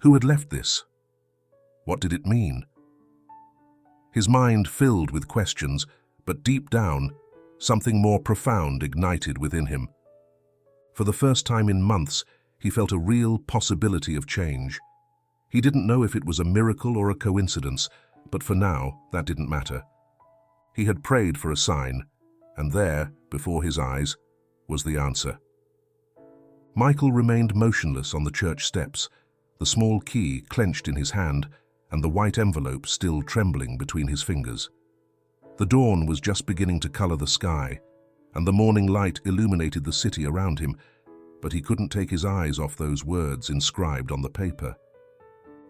Who had left this? What did it mean? His mind filled with questions, but deep down, something more profound ignited within him. For the first time in months, he felt a real possibility of change. He didn't know if it was a miracle or a coincidence, but for now, that didn't matter. He had prayed for a sign, and there, before his eyes, was the answer. Michael remained motionless on the church steps, the small key clenched in his hand, and the white envelope still trembling between his fingers. The dawn was just beginning to color the sky, and the morning light illuminated the city around him, but he couldn't take his eyes off those words inscribed on the paper.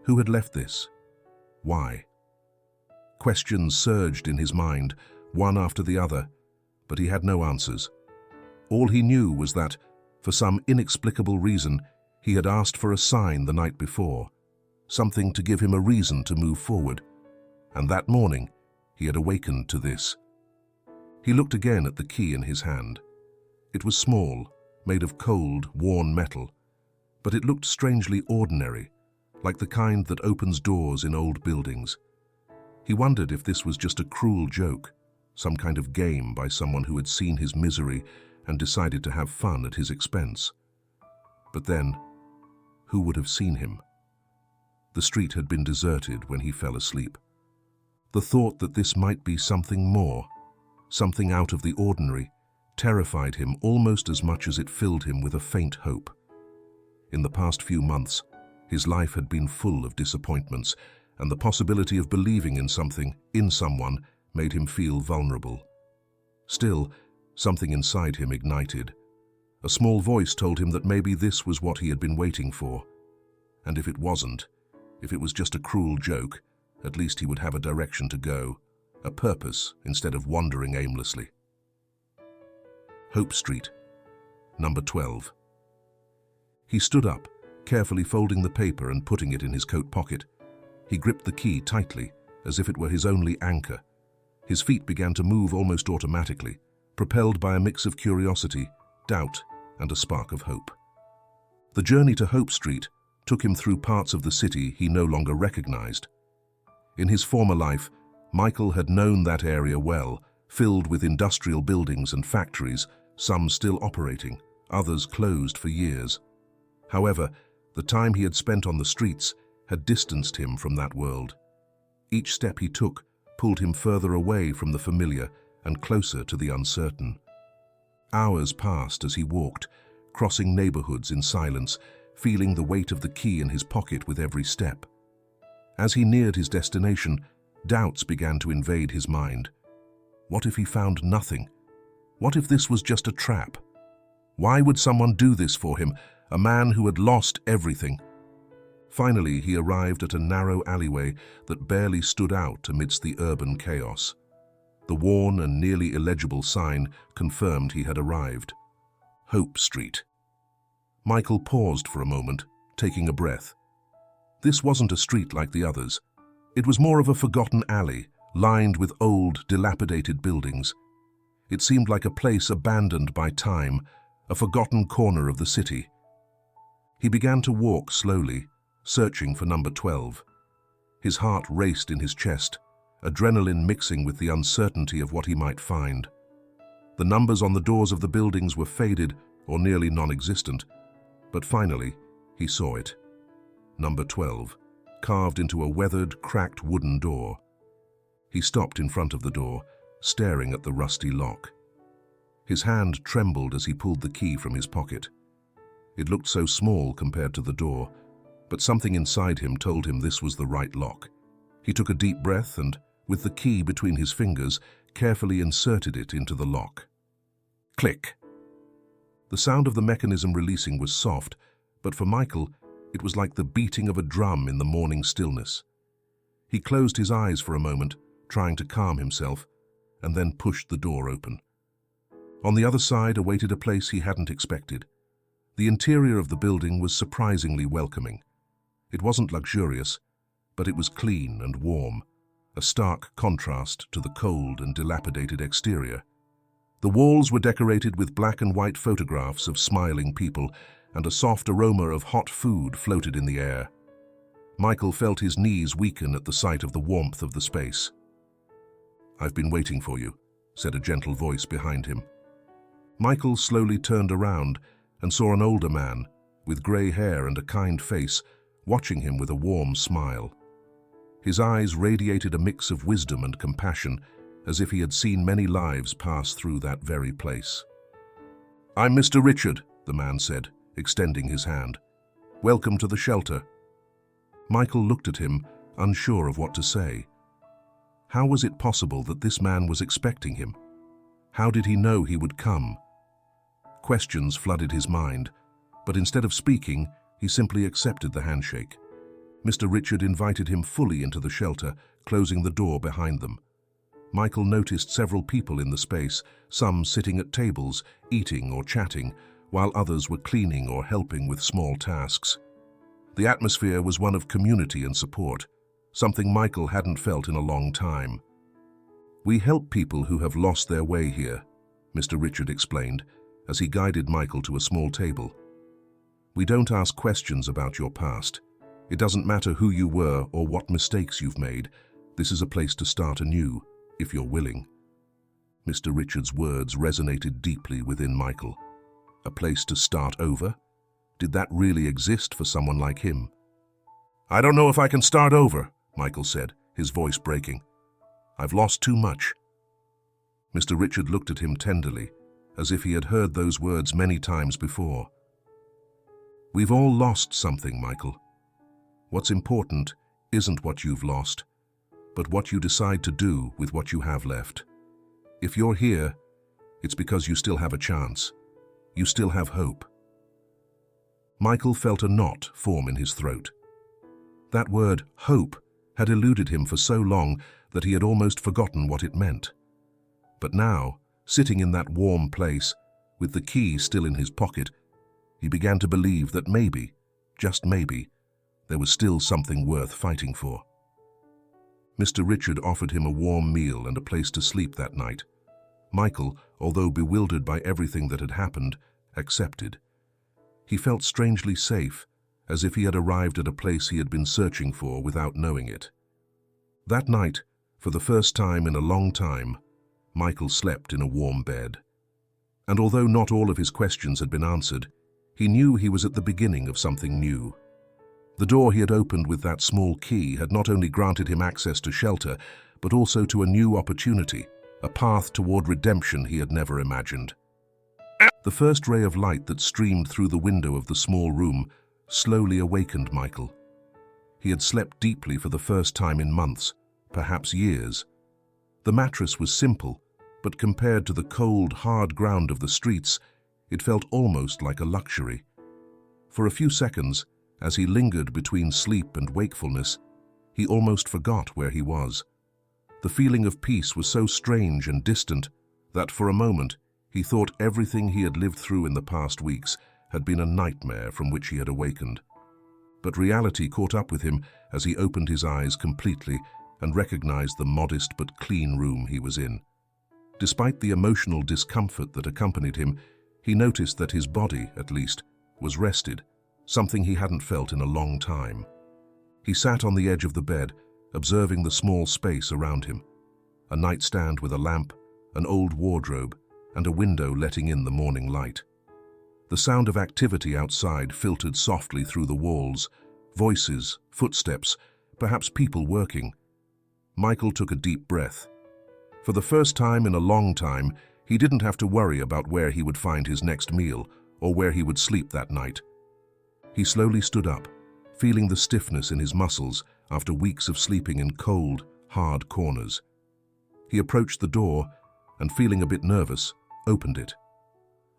Who had left this? Why? Questions surged in his mind, one after the other, but he had no answers. All he knew was that, for some inexplicable reason, he had asked for a sign the night before, something to give him a reason to move forward, and that morning he had awakened to this. He looked again at the key in his hand. It was small, made of cold, worn metal, but it looked strangely ordinary, like the kind that opens doors in old buildings. He wondered if this was just a cruel joke, some kind of game by someone who had seen his misery and decided to have fun at his expense. But then, who would have seen him? The street had been deserted when he fell asleep. The thought that this might be something more, something out of the ordinary, terrified him almost as much as it filled him with a faint hope. In the past few months, his life had been full of disappointments, and the possibility of believing in something, in someone, made him feel vulnerable. Still, something inside him ignited. A small voice told him that maybe this was what he had been waiting for. And if it wasn't, if it was just a cruel joke, at least he would have a direction to go, a purpose instead of wandering aimlessly. Hope Street, number 12. He stood up, carefully folding the paper and putting it in his coat pocket. He gripped the key tightly, as if it were his only anchor. His feet began to move almost automatically, propelled by a mix of curiosity, doubt, and a spark of hope. The journey to Hope Street took him through parts of the city he no longer recognized. In his former life, Michael had known that area well, filled with industrial buildings and factories, some still operating, others closed for years. However, the time he had spent on the streets had distanced him from that world. Each step he took pulled him further away from the familiar and closer to the uncertain. Hours passed as he walked, crossing neighborhoods in silence, feeling the weight of the key in his pocket with every step. As he neared his destination, doubts began to invade his mind. What if he found nothing? What if this was just a trap? Why would someone do this for him, a man who had lost everything? Finally, he arrived at a narrow alleyway that barely stood out amidst the urban chaos. The worn and nearly illegible sign confirmed he had arrived. Hope Street. Michael paused for a moment, taking a breath. This wasn't a street like the others. It was more of a forgotten alley, lined with old, dilapidated buildings. It seemed like a place abandoned by time, a forgotten corner of the city. He began to walk slowly, searching for number 12. His heart raced in his chest, adrenaline mixing with the uncertainty of what he might find. The numbers on the doors of the buildings were faded or nearly non-existent, but finally he saw it. Number 12, carved into a weathered, cracked wooden door. He stopped in front of the door, staring at the rusty lock. His hand trembled as he pulled the key from his pocket. It looked so small compared to the door, but something inside him told him this was the right lock. He took a deep breath and, with the key between his fingers, carefully inserted it into the lock. Click! The sound of the mechanism releasing was soft, but for Michael, it was like the beating of a drum in the morning stillness. He closed his eyes for a moment, trying to calm himself, and then pushed the door open. On the other side awaited a place he hadn't expected. The interior of the building was surprisingly welcoming. It wasn't luxurious, but it was clean and warm, a stark contrast to the cold and dilapidated exterior. The walls were decorated with black and white photographs of smiling people, and a soft aroma of hot food floated in the air. Michael felt his knees weaken at the sight of the warmth of the space. "I've been waiting for you," said a gentle voice behind him. Michael slowly turned around and saw an older man, with grey hair and a kind face, watching him with a warm smile. His eyes radiated a mix of wisdom and compassion, as if he had seen many lives pass through that very place. "I'm Mr. Richard," the man said, extending his hand. "Welcome to the shelter." Michael looked at him, unsure of what to say. How was it possible that this man was expecting him? How did he know he would come? Questions flooded his mind, but instead of speaking, he simply accepted the handshake. Mr. Richard invited him fully into the shelter, closing the door behind them. Michael noticed several people in the space, some sitting at tables, eating or chatting, while others were cleaning or helping with small tasks. The atmosphere was one of community and support, something Michael hadn't felt in a long time. "We help people who have lost their way here," Mr. Richard explained, as he guided Michael to a small table. "We don't ask questions about your past. It doesn't matter who you were or what mistakes you've made. This is a place to start anew, if you're willing. Mr. Richard's words resonated deeply within Michael. A place to start over? Did that really exist for someone like him? "I don't know if I can start over," Michael said, his voice breaking. "I've lost too much." Mr. Richard looked at him tenderly, as if he had heard those words many times before. "We've all lost something, Michael. What's important isn't what you've lost, but what you decide to do with what you have left. If you're here, it's because you still have a chance. You still have hope." Michael felt a knot form in his throat. That word, hope, had eluded him for so long that he had almost forgotten what it meant. But now, sitting in that warm place, with the key still in his pocket, he began to believe that maybe, just maybe, there was still something worth fighting for. Mr. Richard offered him a warm meal and a place to sleep that night. Michael, although bewildered by everything that had happened, accepted. He felt strangely safe, as if he had arrived at a place he had been searching for without knowing it. That night, for the first time in a long time, Michael slept in a warm bed. And although not all of his questions had been answered, he knew he was at the beginning of something new. The door he had opened with that small key had not only granted him access to shelter, but also to a new opportunity, a path toward redemption he had never imagined. The first ray of light that streamed through the window of the small room slowly awakened Michael. He had slept deeply for the first time in months, perhaps years. The mattress was simple, but compared to the cold, hard ground of the streets, it felt almost like a luxury. For a few seconds, as he lingered between sleep and wakefulness, he almost forgot where he was. The feeling of peace was so strange and distant that for a moment he thought everything he had lived through in the past weeks had been a nightmare from which he had awakened. But reality caught up with him as he opened his eyes completely and recognized the modest but clean room he was in. Despite the emotional discomfort that accompanied him, he noticed that his body, at least, was rested, something he hadn't felt in a long time. He sat on the edge of the bed, observing the small space around him. A nightstand with a lamp, an old wardrobe, and a window letting in the morning light. The sound of activity outside filtered softly through the walls, voices, footsteps, perhaps people working. Michael took a deep breath. For the first time in a long time, he didn't have to worry about where he would find his next meal or where he would sleep that night. He slowly stood up, feeling the stiffness in his muscles after weeks of sleeping in cold, hard corners. He approached the door and, feeling a bit nervous, opened it.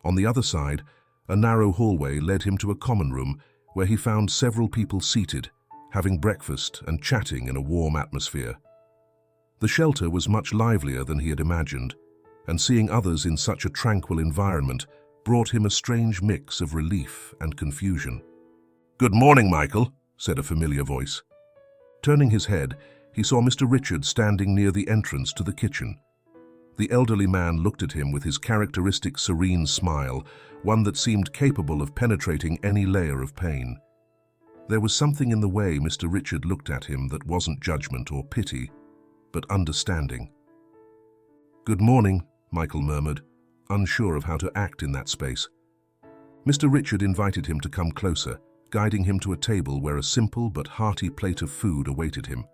On the other side, a narrow hallway led him to a common room where he found several people seated, having breakfast and chatting in a warm atmosphere. The shelter was much livelier than he had imagined, and seeing others in such a tranquil environment brought him a strange mix of relief and confusion. "Good morning, Michael," said a familiar voice. Turning his head, he saw Mr. Richard standing near the entrance to the kitchen. The elderly man looked at him with his characteristic serene smile, one that seemed capable of penetrating any layer of pain. There was something in the way Mr. Richard looked at him that wasn't judgment or pity, but understanding. "Good morning," Michael murmured, unsure of how to act in that space. Mr. Richard invited him to come closer, guiding him to a table where a simple but hearty plate of food awaited him: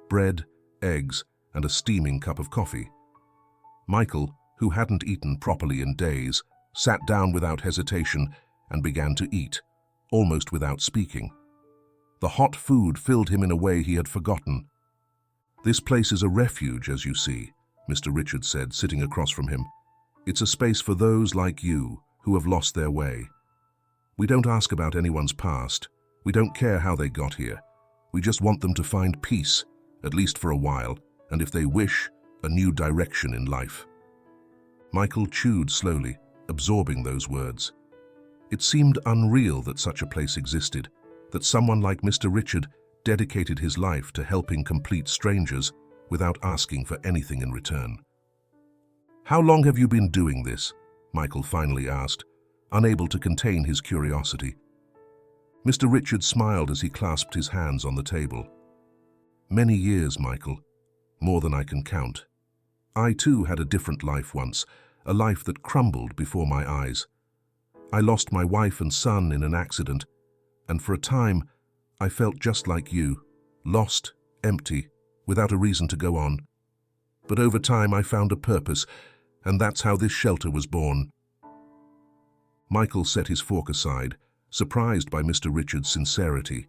bread, eggs, and a steaming cup of coffee. Michael, who hadn't eaten properly in days, sat down without hesitation and began to eat, almost without speaking. The hot food filled him in a way he had forgotten. "This place is a refuge, as you see," Mr. Richard said, sitting across from him. "It's a space for those like you who have lost their way. We don't ask about anyone's past. We don't care how they got here. We just want them to find peace, at least for a while, and if they wish, a new direction in life." Michael chewed slowly, absorbing those words. It seemed unreal that such a place existed, that someone like Mr. Richard dedicated his life to helping complete strangers without asking for anything in return. "How long have you been doing this?" Michael finally asked, unable to contain his curiosity. Mr. Richard smiled as he clasped his hands on the table. Many years, Michael. More than I can count. I too had a different life once, a life that crumbled before my eyes. I lost my wife and son in an accident, and for a time I felt just like you, lost, empty, without a reason to go on. But over time I found a purpose, and that's how this shelter was born. Michael set his fork aside, surprised by Mr. Richard's sincerity.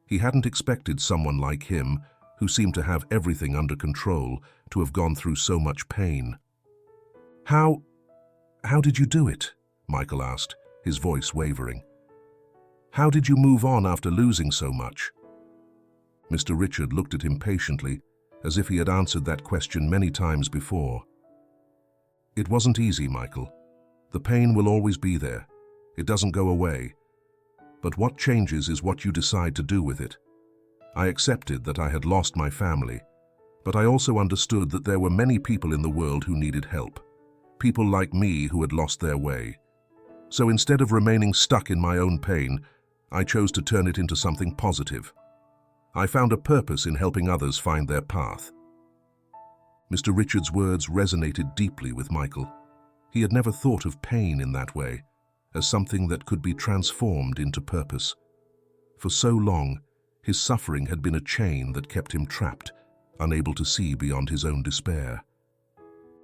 He hadn't expected someone like him, who seemed to have everything under control, to have gone through so much pain. How did you do it? Michael asked, his voice wavering. How did you move on after losing so much? Mr. Richard looked at him patiently, as if he had answered that question many times before. It wasn't easy, Michael. The pain will always be there. It doesn't go away. But what changes is what you decide to do with it. I accepted that I had lost my family, but I also understood that there were many people in the world who needed help. People like me who had lost their way. So instead of remaining stuck in my own pain, I chose to turn it into something positive. I found a purpose in helping others find their path. Mr. Richard's words resonated deeply with Michael. He had never thought of pain in that way, as something that could be transformed into purpose. For so long, his suffering had been a chain that kept him trapped, unable to see beyond his own despair.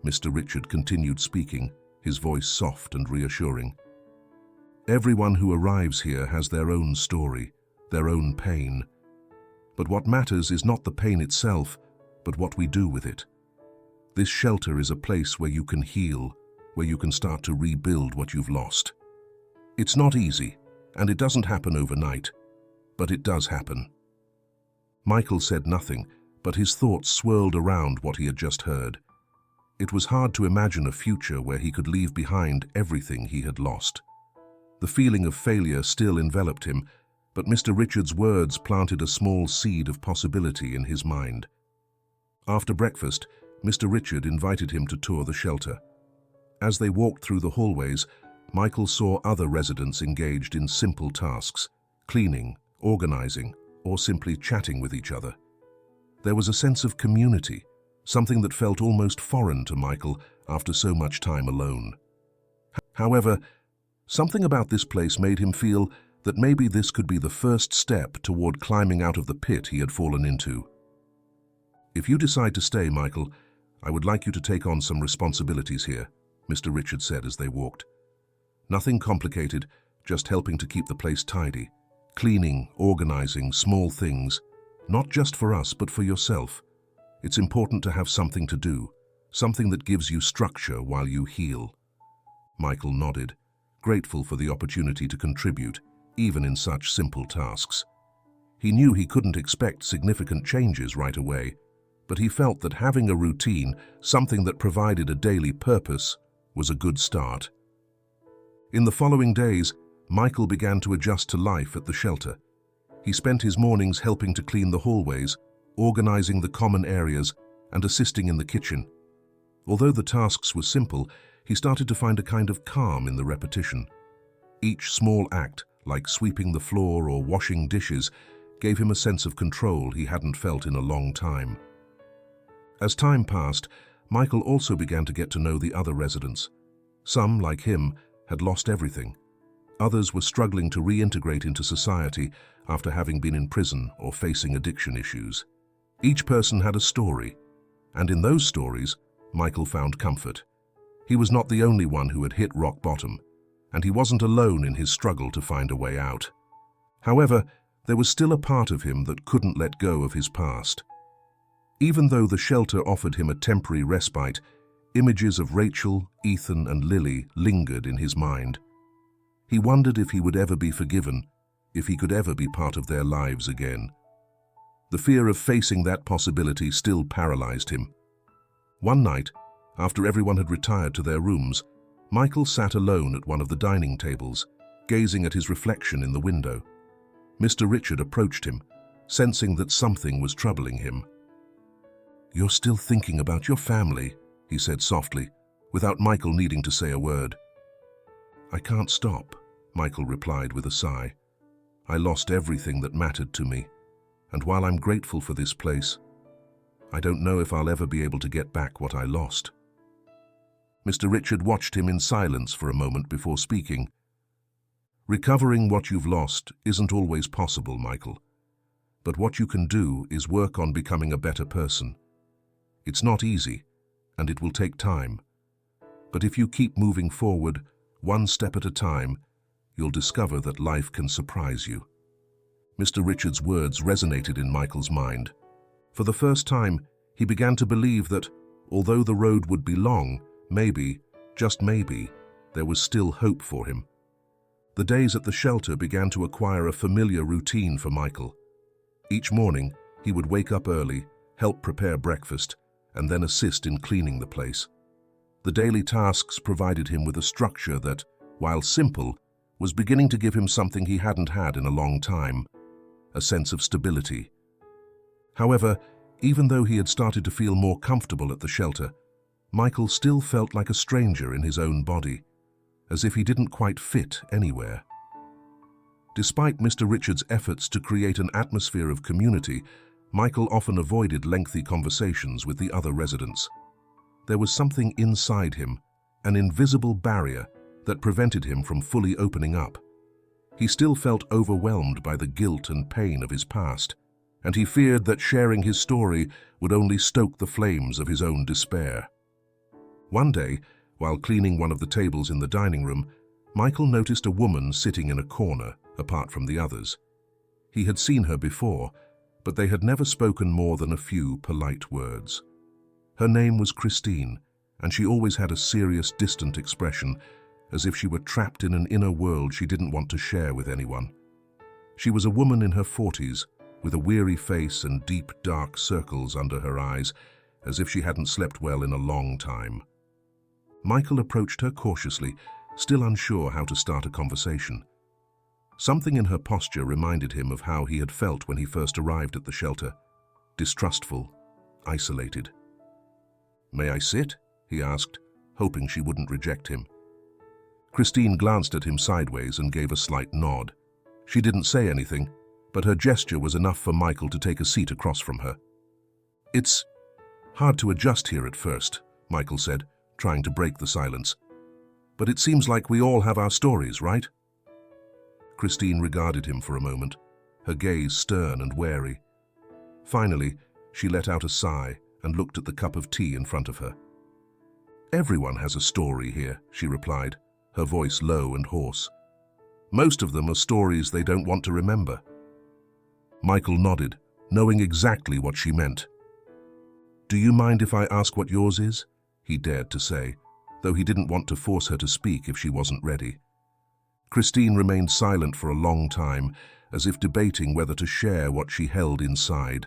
Mr. Richard continued speaking, his voice soft and reassuring. Everyone who arrives here has their own story, their own pain. But what matters is not the pain itself, but what we do with it. This shelter is a place where you can heal, where you can start to rebuild what you've lost. It's not easy, and it doesn't happen overnight, but it does happen. Michael said nothing, but his thoughts swirled around what he had just heard. It was hard to imagine a future where he could leave behind everything he had lost. The feeling of failure still enveloped him, but Mr. Richard's words planted a small seed of possibility in his mind. After breakfast, Mr. Richard invited him to tour the shelter. As they walked through the hallways, Michael saw other residents engaged in simple tasks, cleaning, organizing, or simply chatting with each other. There was a sense of community, something that felt almost foreign to Michael after so much time alone. However, something about this place made him feel that maybe this could be the first step toward climbing out of the pit he had fallen into. If you decide to stay, Michael, I would like you to take on some responsibilities here, Mr. Richard said as they walked. Nothing complicated, just helping to keep the place tidy. Cleaning, organizing, small things. Not just for us, but for yourself. It's important to have something to do, something that gives you structure while you heal. Michael nodded, grateful for the opportunity to contribute, even in such simple tasks. He knew he couldn't expect significant changes right away, but he felt that having a routine, something that provided a daily purpose, was a good start. In the following days, Michael began to adjust to life at the shelter. He spent his mornings helping to clean the hallways, organizing the common areas, and assisting in the kitchen. Although the tasks were simple, he started to find a kind of calm in the repetition. Each small act, like sweeping the floor or washing dishes, gave him a sense of control he hadn't felt in a long time. As time passed, Michael also began to get to know the other residents. Some, like him, had lost everything. Others were struggling to reintegrate into society after having been in prison or facing addiction issues. Each person had a story, and in those stories, Michael found comfort. He was not the only one who had hit rock bottom, and he wasn't alone in his struggle to find a way out. However, there was still a part of him that couldn't let go of his past. Even though the shelter offered him a temporary respite, images of Rachel, Ethan, and Lily lingered in his mind. He wondered if he would ever be forgiven, if he could ever be part of their lives again. The fear of facing that possibility still paralyzed him. One night, after everyone had retired to their rooms, Michael sat alone at one of the dining tables, gazing at his reflection in the window. Mr. Richard approached him, sensing that something was troubling him. "You're still thinking about your family," he said softly, without Michael needing to say a word. "I can't stop," Michael replied with a sigh. I lost everything that mattered to me, and while I'm grateful for this place, I don't know if I'll ever be able to get back what I lost." Mr. Richard watched him in silence for a moment before speaking. "Recovering what you've lost isn't always possible, Michael. But what you can do is work on becoming a better person. It's not easy, and it will take time. But if you keep moving forward, one step at a time, you'll discover that life can surprise you." Mr. Richard's words resonated in Michael's mind. For the first time, he began to believe that, although the road would be long, maybe, just maybe, there was still hope for him. The days at the shelter began to acquire a familiar routine for Michael. Each morning, he would wake up early, help prepare breakfast, and then assist in cleaning the place. The daily tasks provided him with a structure that, while simple, was beginning to give him something he hadn't had in a long time, a sense of stability. However, even though he had started to feel more comfortable at the shelter, Michael still felt like a stranger in his own body, as if he didn't quite fit anywhere. Despite Mr. Richard's efforts to create an atmosphere of community, Michael often avoided lengthy conversations with the other residents. There was something inside him, an invisible barrier that prevented him from fully opening up. He still felt overwhelmed by the guilt and pain of his past, and he feared that sharing his story would only stoke the flames of his own despair. One day, while cleaning one of the tables in the dining room, Michael noticed a woman sitting in a corner, apart from the others. He had seen her before, but they had never spoken more than a few polite words. Her name was Christine, and she always had a serious, distant expression, as if she were trapped in an inner world she didn't want to share with anyone. She was a woman in her 40s, with a weary face and deep, dark circles under her eyes, as if she hadn't slept well in a long time. Michael approached her cautiously, still unsure how to start a conversation. Something in her posture reminded him of how he had felt when he first arrived at the shelter, distrustful, isolated. "May I sit?" he asked, hoping she wouldn't reject him. Christine glanced at him sideways and gave a slight nod. She didn't say anything, but her gesture was enough for Michael to take a seat across from her. "It's hard to adjust here at first," Michael said, trying to break the silence. "But it seems like we all have our stories, right?" Christine regarded him for a moment, her gaze stern and wary. Finally, she let out a sigh and looked at the cup of tea in front of her. "Everyone has a story here," she replied, her voice low and hoarse. "Most of them are stories they don't want to remember." Michael nodded, knowing exactly what she meant. "Do you mind if I ask what yours is?" he dared to say, though he didn't want to force her to speak if she wasn't ready. Christine remained silent for a long time, as if debating whether to share what she held inside.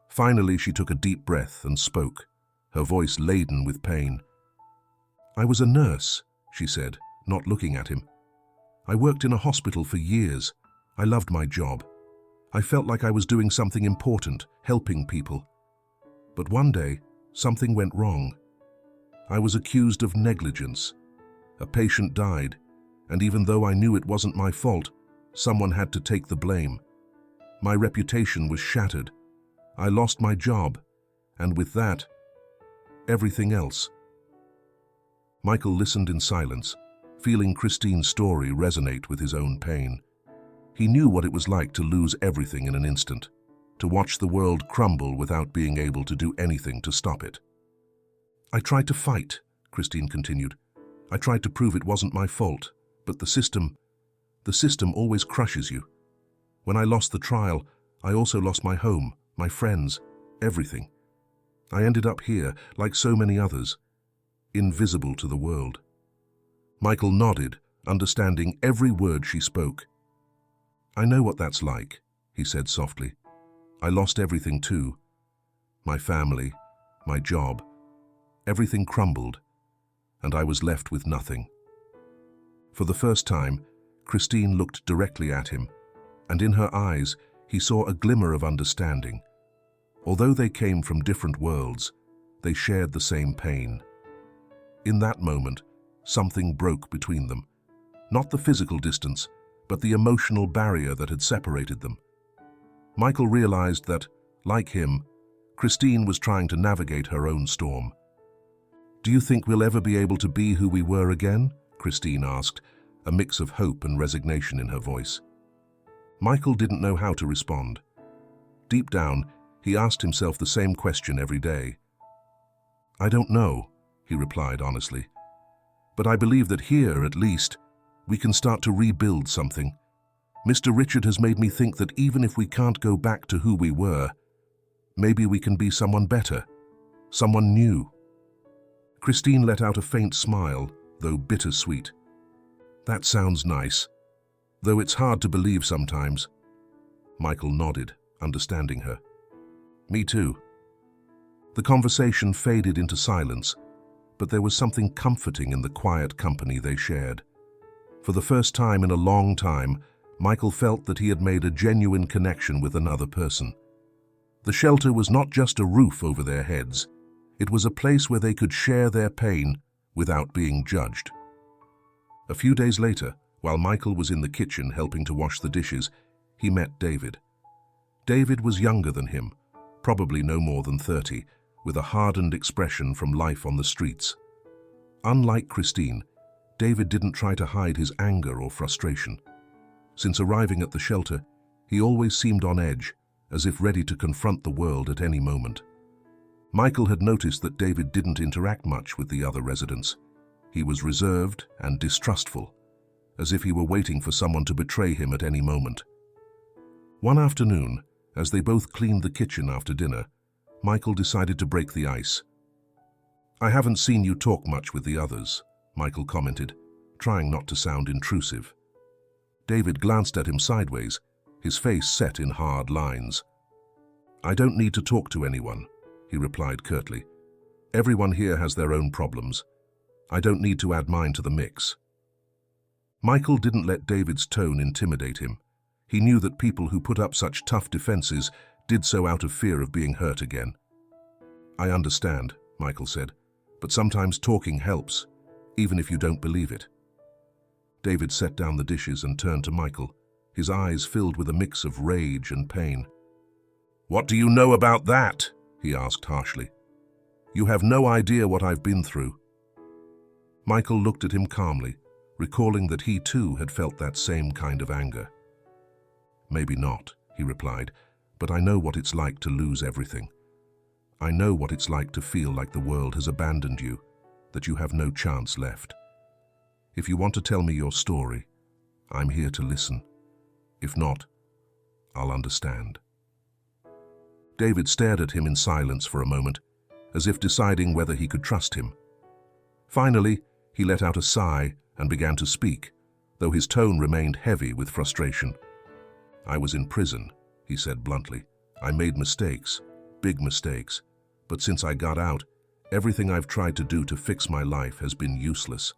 Finally, she took a deep breath and spoke, her voice laden with pain. "I was a nurse," she said, not looking at him. "I worked in a hospital for years. I loved my job. I felt like I was doing something important, helping people. But one day, something went wrong. I was accused of negligence. A patient died, and even though I knew it wasn't my fault, someone had to take the blame. My reputation was shattered. I lost my job, and with that, everything else." Michael listened in silence, feeling Christine's story resonate with his own pain. He knew what it was like to lose everything in an instant, to watch the world crumble without being able to do anything to stop it. "I tried to fight," Christine continued. "I tried to prove it wasn't my fault, but the system always crushes you. When I lost the trial, I also lost my home, my friends, everything. I ended up here, like so many others, invisible to the world." Michael nodded, understanding every word she spoke. "I know what that's like," he said softly. "I lost everything too. My family, my job. Everything crumbled, and I was left with nothing." For the first time, Christine looked directly at him, and in her eyes he saw a glimmer of understanding. Although they came from different worlds, they shared the same pain. In that moment, something broke between them. Not the physical distance, but the emotional barrier that had separated them. Michael realized that, like him, Christine was trying to navigate her own storm. "Do you think we'll ever be able to be who we were again?" Christine asked, a mix of hope and resignation in her voice. Michael didn't know how to respond. Deep down, he asked himself the same question every day. "I don't know," he replied honestly. "But I believe that here, at least, we can start to rebuild something. Mr. Richard has made me think that even if we can't go back to who we were, maybe we can be someone better, someone new." Christine let out a faint smile, though bittersweet. "That sounds nice, though it's hard to believe sometimes." Michael nodded, understanding her. "Me too." The conversation faded into silence, but there was something comforting in the quiet company they shared. For the first time in a long time, Michael felt that he had made a genuine connection with another person. The shelter was not just a roof over their heads. It was a place where they could share their pain without being judged. A few days later, while Michael was in the kitchen helping to wash the dishes, he met David. David was younger than him, probably no more than 30, with a hardened expression from life on the streets. Unlike Christine, David didn't try to hide his anger or frustration. Since arriving at the shelter, he always seemed on edge, as if ready to confront the world at any moment. Michael had noticed that David didn't interact much with the other residents. He was reserved and distrustful, as if he were waiting for someone to betray him at any moment. One afternoon, as they both cleaned the kitchen after dinner, Michael decided to break the ice. "I haven't seen you talk much with the others," Michael commented, trying not to sound intrusive. David glanced at him sideways, his face set in hard lines. "I don't need to talk to anyone," he replied curtly. "Everyone here has their own problems. I don't need to add mine to the mix." Michael didn't let David's tone intimidate him. He knew that people who put up such tough defenses did so out of fear of being hurt again. "I understand," Michael said, "but sometimes talking helps, even if you don't believe it." David set down the dishes and turned to Michael, his eyes filled with a mix of rage and pain. "What do you know about that?" he asked harshly. "You have no idea what I've been through." Michael looked at him calmly, recalling that he too had felt that same kind of anger. "Maybe not," he replied, "but I know what it's like to lose everything. I know what it's like to feel like the world has abandoned you, that you have no chance left. If you want to tell me your story, I'm here to listen. If not, I'll understand." David stared at him in silence for a moment, as if deciding whether he could trust him. Finally, he let out a sigh and began to speak, though his tone remained heavy with frustration. "I was in prison," he said bluntly. "I made mistakes, big mistakes, but since I got out, everything I've tried to do to fix my life has been useless.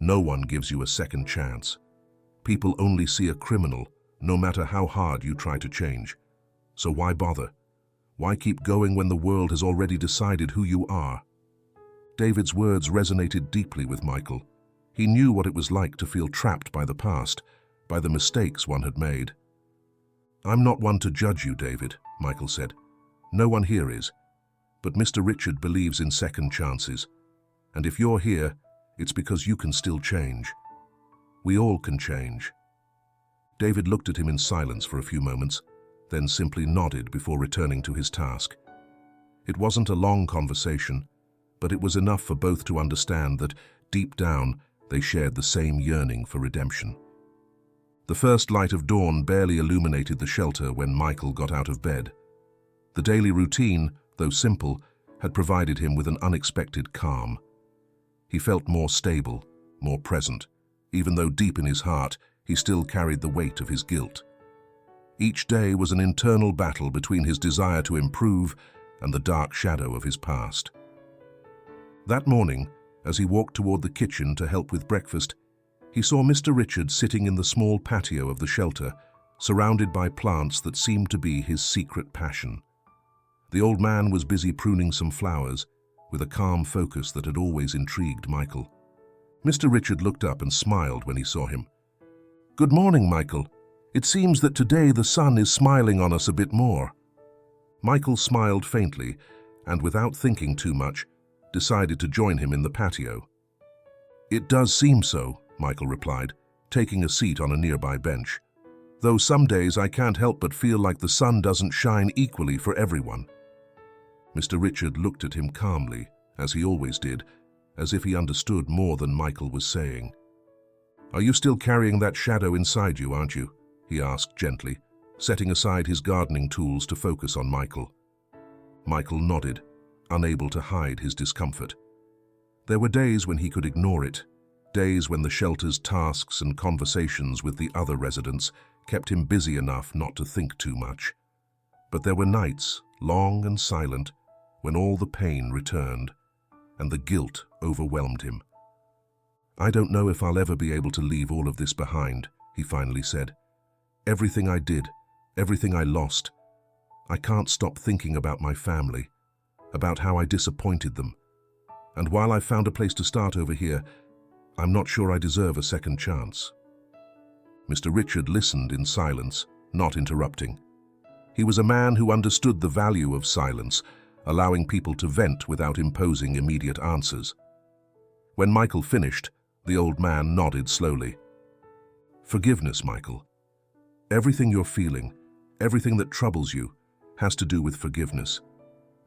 No one gives you a second chance. People only see a criminal, no matter how hard you try to change. So why bother? Why keep going when the world has already decided who you are?" David's words resonated deeply with Michael. He knew what it was like to feel trapped by the past, by the mistakes one had made. "I'm not one to judge you, David," Michael said. "No one here is. But Mr. Richard believes in second chances. And if you're here, it's because you can still change. We all can change." David looked at him in silence for a few moments, then simply nodded before returning to his task. It wasn't a long conversation, but it was enough for both to understand that, deep down, they shared the same yearning for redemption. The first light of dawn barely illuminated the shelter when Michael got out of bed. The daily routine, though simple, had provided him with an unexpected calm. He felt more stable, more present, even though deep in his heart he still carried the weight of his guilt. Each day was an internal battle between his desire to improve and the dark shadow of his past. That morning, as he walked toward the kitchen to help with breakfast, he saw Mr. Richard sitting in the small patio of the shelter, surrounded by plants that seemed to be his secret passion. The old man was busy pruning some flowers, with a calm focus that had always intrigued Michael. Mr. Richard looked up and smiled when he saw him. "Good morning, Michael. It seems that today the sun is smiling on us a bit more." Michael smiled faintly and, without thinking too much, decided to join him in the patio. "It does seem so," Michael replied, taking a seat on a nearby bench. "Though some days I can't help but feel like the sun doesn't shine equally for everyone." Mr. Richard looked at him calmly, as he always did, as if he understood more than Michael was saying. "Are you still carrying that shadow inside you, aren't you?" he asked gently, setting aside his gardening tools to focus on Michael. Michael nodded, unable to hide his discomfort. There were days when he could ignore it, days when the shelter's tasks and conversations with the other residents kept him busy enough not to think too much. But there were nights, long and silent, when all the pain returned, and the guilt overwhelmed him. "I don't know if I'll ever be able to leave all of this behind," he finally said. "Everything I did, everything I lost. I can't stop thinking about my family, about how I disappointed them. And while I've found a place to start over here, I'm not sure I deserve a second chance." Mr. Richard listened in silence, not interrupting. He was a man who understood the value of silence, allowing people to vent without imposing immediate answers. When Michael finished, the old man nodded slowly. "Forgiveness, Michael. Everything you're feeling, everything that troubles you, has to do with forgiveness.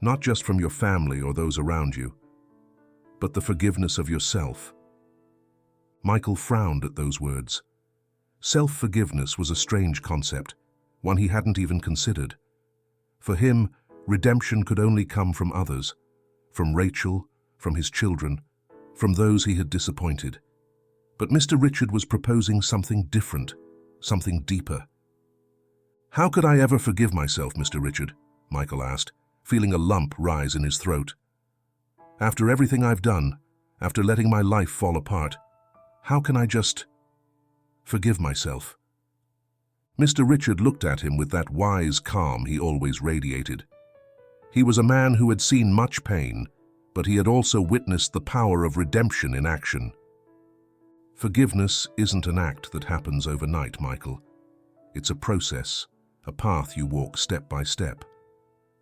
Not just from your family or those around you, but the forgiveness of yourself." Michael frowned at those words. Self-forgiveness was a strange concept, one he hadn't even considered. For him, redemption could only come from others, from Rachel, from his children, from those he had disappointed. But Mr. Richard was proposing something different, something deeper. "How could I ever forgive myself, Mr. Richard?" Michael asked, feeling a lump rise in his throat. "After everything I've done, after letting my life fall apart, how can I just forgive myself?" Mr. Richard looked at him with that wise calm he always radiated. He was a man who had seen much pain, but he had also witnessed the power of redemption in action. "Forgiveness isn't an act that happens overnight, Michael. It's a process, a path you walk step by step.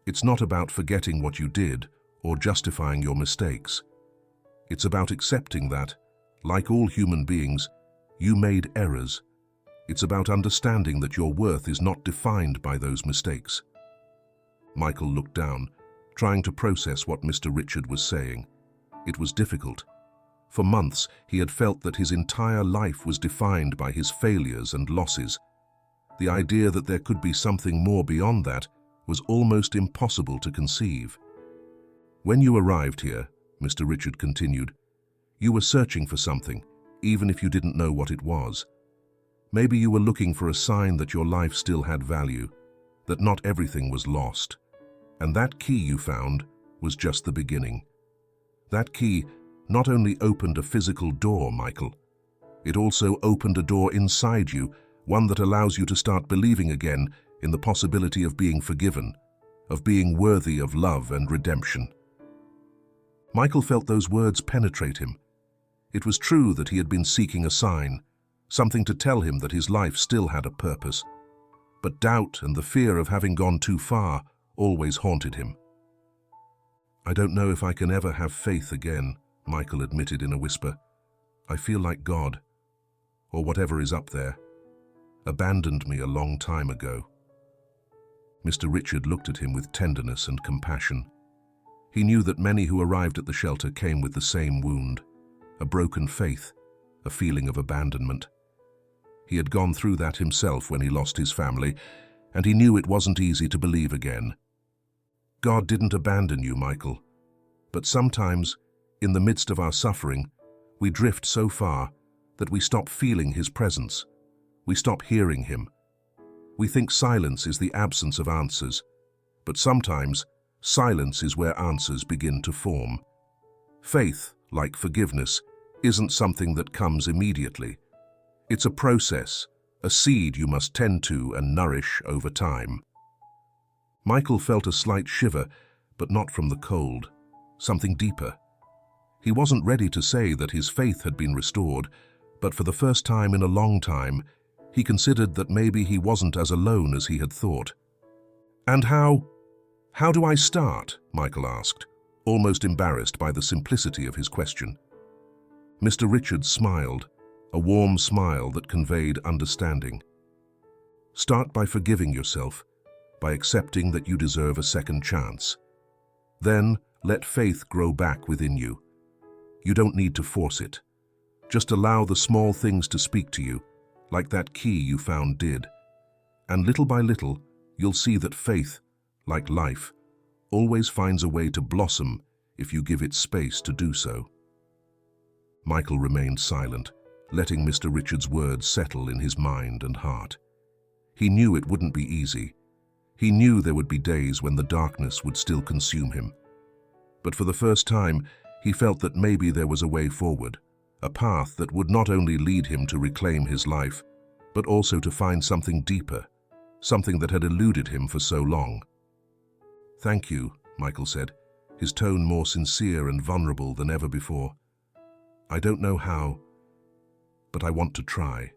It's not about forgetting what you did or justifying your mistakes. It's about accepting that, like all human beings, you made errors. It's about understanding that your worth is not defined by those mistakes." Michael looked down, trying to process what Mr. Richard was saying. It was difficult. For months, he had felt that his entire life was defined by his failures and losses. The idea that there could be something more beyond that was almost impossible to conceive. "When you arrived here," Mr. Richard continued, "you were searching for something, even if you didn't know what it was. Maybe you were looking for a sign that your life still had value, that not everything was lost. And that key you found was just the beginning. That key not only opened a physical door, Michael, it also opened a door inside you, one that allows you to start believing again in the possibility of being forgiven, of being worthy of love and redemption." Michael felt those words penetrate him. It was true that he had been seeking a sign, something to tell him that his life still had a purpose. But doubt and the fear of having gone too far always haunted him. "I don't know if I can ever have faith again," Michael admitted in a whisper. "I feel like God, or whatever is up there, abandoned me a long time ago." Mr. Richard looked at him with tenderness and compassion. He knew that many who arrived at the shelter came with the same wound, a broken faith, a feeling of abandonment. He had gone through that himself when he lost his family, and he knew it wasn't easy to believe again. God didn't abandon you, Michael, but sometimes, in the midst of our suffering, we drift so far that we stop feeling His presence. We stop hearing Him. We think silence is the absence of answers, but sometimes silence is where answers begin to form. Faith, like forgiveness, isn't something that comes immediately. It's a process, a seed you must tend to and nourish over time. Michael felt a slight shiver, but not from the cold, something deeper. He wasn't ready to say that his faith had been restored, but for the first time in a long time, He considered that maybe he wasn't as alone as he had thought. "And how do I start?" Michael asked, almost embarrassed by the simplicity of his question. Mr. Richards smiled, a warm smile that conveyed understanding. "Start by forgiving yourself, by accepting that you deserve a second chance. Then let faith grow back within you. You don't need to force it. Just allow the small things to speak to you, like that key you found did. And little by little, you'll see that faith, like life, always finds a way to blossom if you give it space to do so." Michael remained silent, letting Mr. Richards' words settle in his mind and heart. He knew it wouldn't be easy. He knew there would be days when the darkness would still consume him. But for the first time, he felt that maybe there was a way forward, a path that would not only lead him to reclaim his life, but also to find something deeper, something that had eluded him for so long. "Thank you," Michael said, his tone more sincere and vulnerable than ever before. "I don't know how, but I want to try."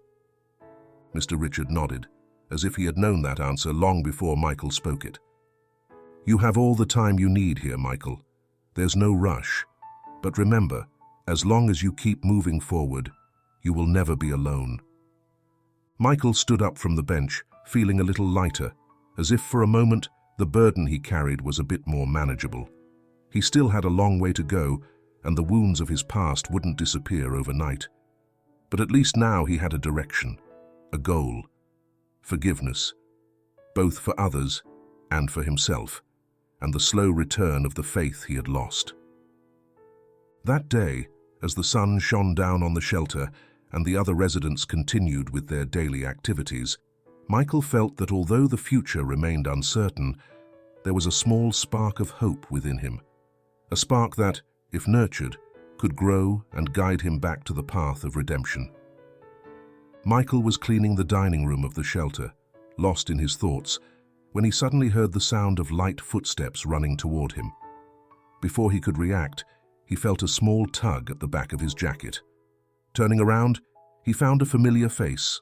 Mr. Richard nodded, as if he had known that answer long before Michael spoke it. "You have all the time you need here, Michael. There's no rush. But remember, as long as you keep moving forward, you will never be alone." Michael stood up from the bench, feeling a little lighter, as if for a moment the burden he carried was a bit more manageable. He still had a long way to go, and the wounds of his past wouldn't disappear overnight. But at least now he had a direction, a goal. Forgiveness, both for others and for himself, and the slow return of the faith he had lost. That day, as the sun shone down on the shelter and the other residents continued with their daily activities, Michael felt that although the future remained uncertain, there was a small spark of hope within him, a spark that, if nurtured, could grow and guide him back to the path of redemption. Michael was cleaning the dining room of the shelter, lost in his thoughts, when he suddenly heard the sound of light footsteps running toward him. Before he could react, he felt a small tug at the back of his jacket. Turning around, he found a familiar face.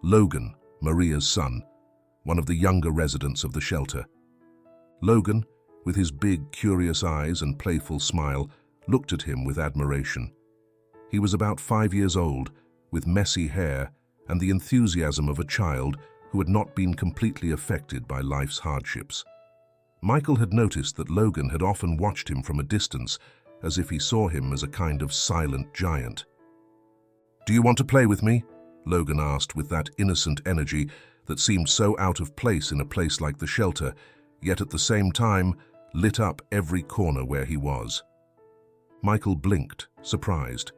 Logan, Maria's son, one of the younger residents of the shelter. Logan, with his big, curious eyes and playful smile, looked at him with admiration. He was about 5 years old, with messy hair and the enthusiasm of a child who had not been completely affected by life's hardships. Michael had noticed that Logan had often watched him from a distance, as if he saw him as a kind of silent giant. "Do you want to play with me?" Logan asked with that innocent energy that seemed so out of place in a place like the shelter, yet at the same time lit up every corner where he was. Michael blinked, surprised.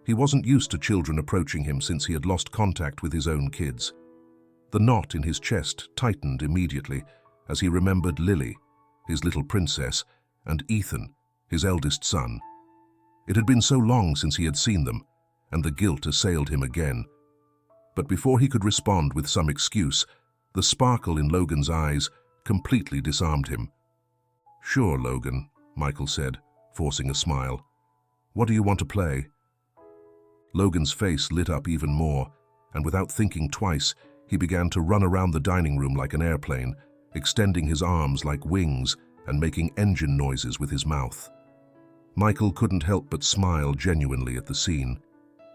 He wasn't used to children approaching him since he had lost contact with his own kids. The knot in his chest tightened immediately as he remembered Lily, his little princess, and Ethan, his eldest son. It had been so long since he had seen them, and the guilt assailed him again. But before he could respond with some excuse, the sparkle in Logan's eyes completely disarmed him. "Sure, Logan," Michael said, forcing a smile. "What do you want to play?" Logan's face lit up even more, and without thinking twice, he began to run around the dining room like an airplane, extending his arms like wings and making engine noises with his mouth. Michael couldn't help but smile genuinely at the scene.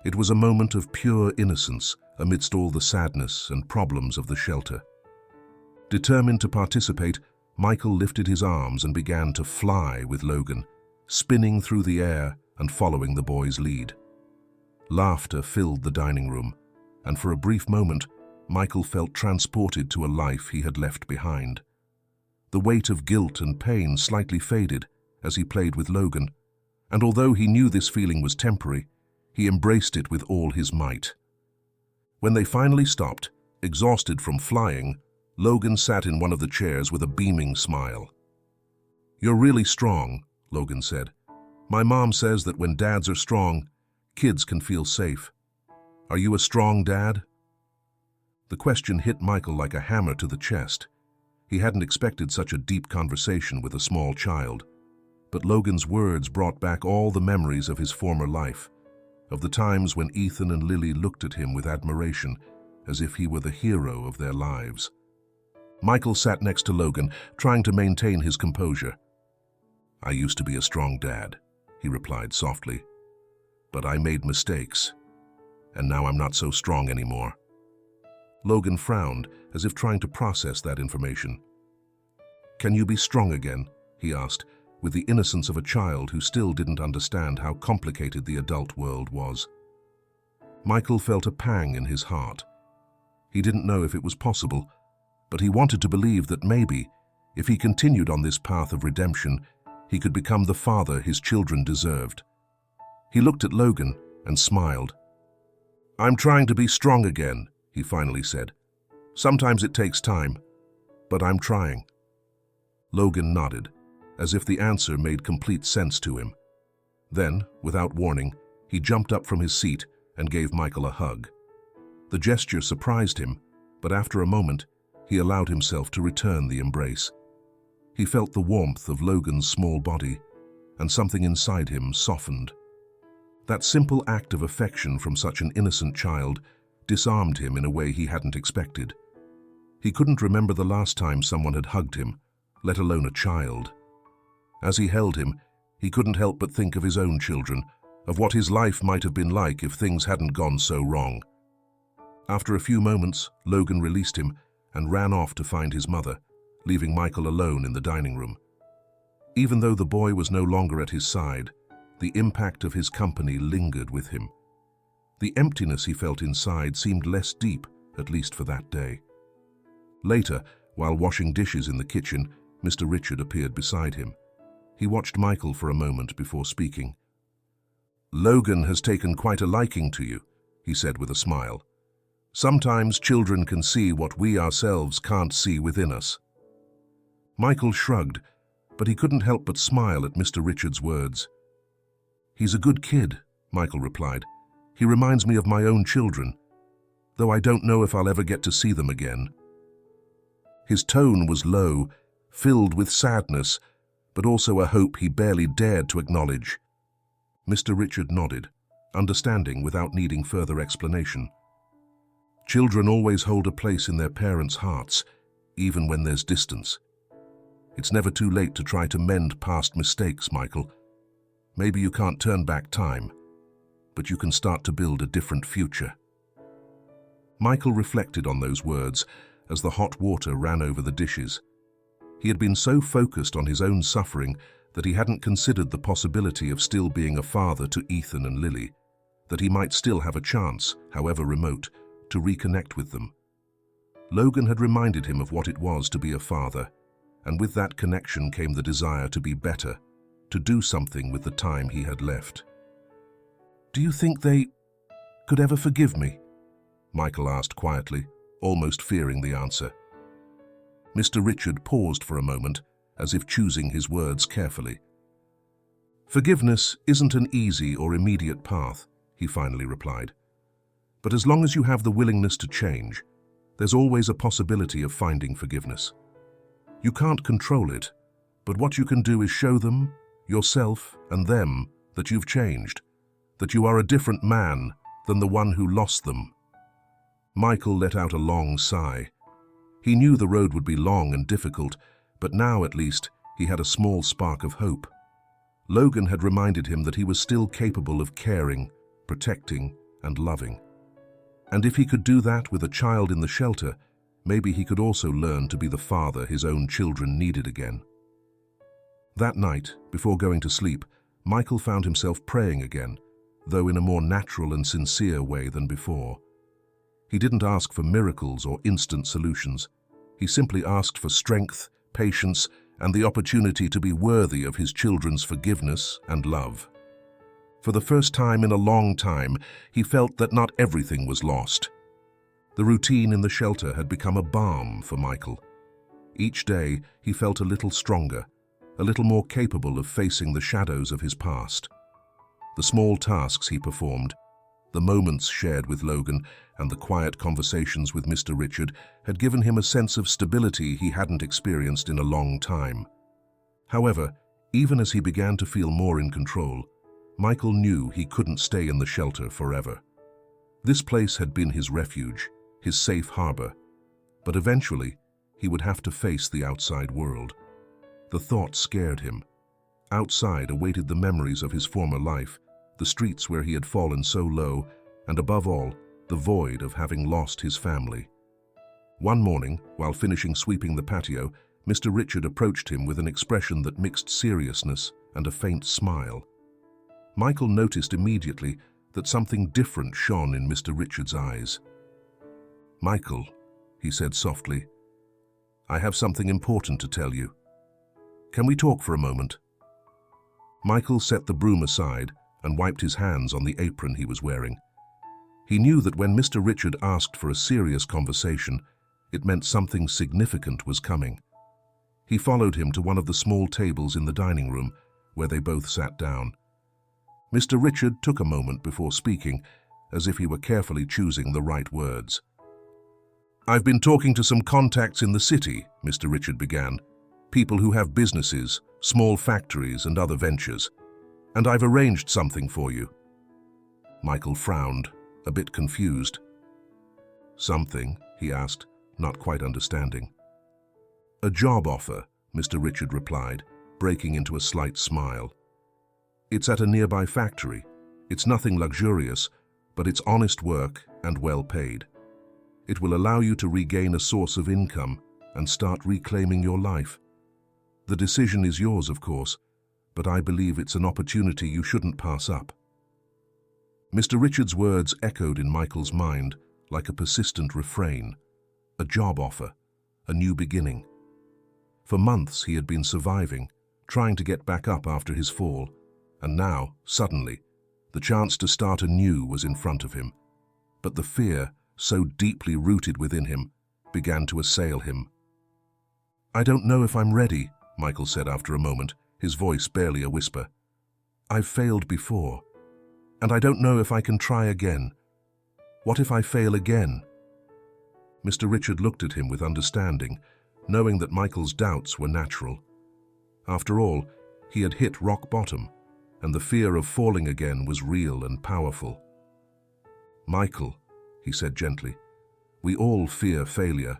It was a moment of pure innocence amidst all the sadness and problems of the shelter. Determined to participate, Michael lifted his arms and began to fly with Logan, spinning through the air and following the boy's lead. Laughter filled the dining room, and for a brief moment, Michael felt transported to a life he had left behind. The weight of guilt and pain slightly faded as he played with Logan, and although he knew this feeling was temporary, he embraced it with all his might. When they finally stopped, exhausted from flying, Logan sat in one of the chairs with a beaming smile. "You're really strong," Logan said. "My mom says that when dads are strong, kids can feel safe. Are you a strong dad?" The question hit Michael like a hammer to the chest. He hadn't expected such a deep conversation with a small child. But Logan's words brought back all the memories of his former life, of the times when Ethan and Lily looked at him with admiration, as if he were the hero of their lives. Michael sat next to Logan, trying to maintain his composure. "I used to be a strong dad," he replied softly. "But I made mistakes, and now I'm not so strong anymore." Logan frowned, as if trying to process that information. "Can you be strong again?" he asked, with the innocence of a child who still didn't understand how complicated the adult world was. Michael felt a pang in his heart. He didn't know if it was possible, but he wanted to believe that maybe, if he continued on this path of redemption, he could become the father his children deserved. He looked at Logan and smiled. "I'm trying to be strong again," he finally said. "Sometimes it takes time, but I'm trying." Logan nodded, as if the answer made complete sense to him. Then, without warning, he jumped up from his seat and gave Michael a hug. The gesture surprised him, but after a moment, he allowed himself to return the embrace. He felt the warmth of Logan's small body, and something inside him softened. That simple act of affection from such an innocent child disarmed him in a way he hadn't expected. He couldn't remember the last time someone had hugged him, let alone a child. As he held him, he couldn't help but think of his own children, of what his life might have been like if things hadn't gone so wrong. After a few moments, Logan released him and ran off to find his mother, leaving Michael alone in the dining room. Even though the boy was no longer at his side, the impact of his company lingered with him. The emptiness he felt inside seemed less deep, at least for that day. Later, while washing dishes in the kitchen, Mr. Richard appeared beside him. He watched Michael for a moment before speaking. "Logan has taken quite a liking to you," he said with a smile. "Sometimes children can see what we ourselves can't see within us." Michael shrugged, but he couldn't help but smile at Mr. Richard's words. "He's a good kid," Michael replied. "He reminds me of my own children, though I don't know if I'll ever get to see them again." His tone was low, filled with sadness, but also a hope he barely dared to acknowledge. Mr. Richard nodded, understanding without needing further explanation. Children always hold a place in their parents' hearts, even when there's distance. It's never too late to try to mend past mistakes, Michael. Maybe you can't turn back time, but you can start to build a different future. Michael reflected on those words as the hot water ran over the dishes. He had been so focused on his own suffering that he hadn't considered the possibility of still being a father to Ethan and Lily, that he might still have a chance, however remote, to reconnect with them. Logan had reminded him of what it was to be a father, and with that connection came the desire to be better, to do something with the time he had left. "Do you think they could ever forgive me?" Michael asked quietly, almost fearing the answer. Mr. Richard paused for a moment, as if choosing his words carefully. "Forgiveness isn't an easy or immediate path," he finally replied. "But as long as you have the willingness to change, there's always a possibility of finding forgiveness. You can't control it, but what you can do is show them, yourself and them, that you've changed, that you are a different man than the one who lost them." Michael let out a long sigh. He knew the road would be long and difficult, but now at least he had a small spark of hope. Logan had reminded him that he was still capable of caring, protecting, and loving. And if he could do that with a child in the shelter, maybe he could also learn to be the father his own children needed again. That night, before going to sleep, Michael found himself praying again, though in a more natural and sincere way than before. He didn't ask for miracles or instant solutions. He simply asked for strength, patience, and the opportunity to be worthy of his children's forgiveness and love. For the first time in a long time, he felt that not everything was lost. The routine in the shelter had become a balm for Michael. Each day, he felt a little stronger, a little more capable of facing the shadows of his past. The small tasks he performed, the moments shared with Logan, and the quiet conversations with Mr. Richard had given him a sense of stability he hadn't experienced in a long time. However, even as he began to feel more in control, Michael knew he couldn't stay in the shelter forever. This place had been his refuge, his safe harbor. But eventually, he would have to face the outside world. The thought scared him. Outside awaited the memories of his former life, the streets where he had fallen so low, and above all, the void of having lost his family. One morning, while finishing sweeping the patio, Mr. Richard approached him with an expression that mixed seriousness and a faint smile. Michael noticed immediately that something different shone in Mr. Richard's eyes. "Michael," he said softly, "I have something important to tell you. Can we talk for a moment?" Michael set the broom aside and wiped his hands on the apron he was wearing. He knew that when Mr. Richard asked for a serious conversation, it meant something significant was coming. He followed him to one of the small tables in the dining room, where they both sat down. Mr. Richard took a moment before speaking, as if he were carefully choosing the right words. "I've been talking to some contacts in the city," Mr. Richard began. "People who have businesses, small factories and other ventures. And I've arranged something for you." Michael frowned, a bit confused. "Something?" he asked, not quite understanding. "A job offer," Mr. Richard replied, breaking into a slight smile. "It's at a nearby factory. It's nothing luxurious, but it's honest work and well paid. It will allow you to regain a source of income and start reclaiming your life. The decision is yours, of course, but I believe it's an opportunity you shouldn't pass up." Mr. Richard's words echoed in Michael's mind like a persistent refrain. A job offer, a new beginning. For months he had been surviving, trying to get back up after his fall, and now, suddenly, the chance to start anew was in front of him. But the fear, so deeply rooted within him, began to assail him. "I don't know if I'm ready," Michael said after a moment, his voice barely a whisper. "I've failed before, and I don't know if I can try again. What if I fail again?" Mr. Richard looked at him with understanding, knowing that Michael's doubts were natural. After all, he had hit rock bottom, and the fear of falling again was real and powerful. "Michael," he said gently, "we all fear failure,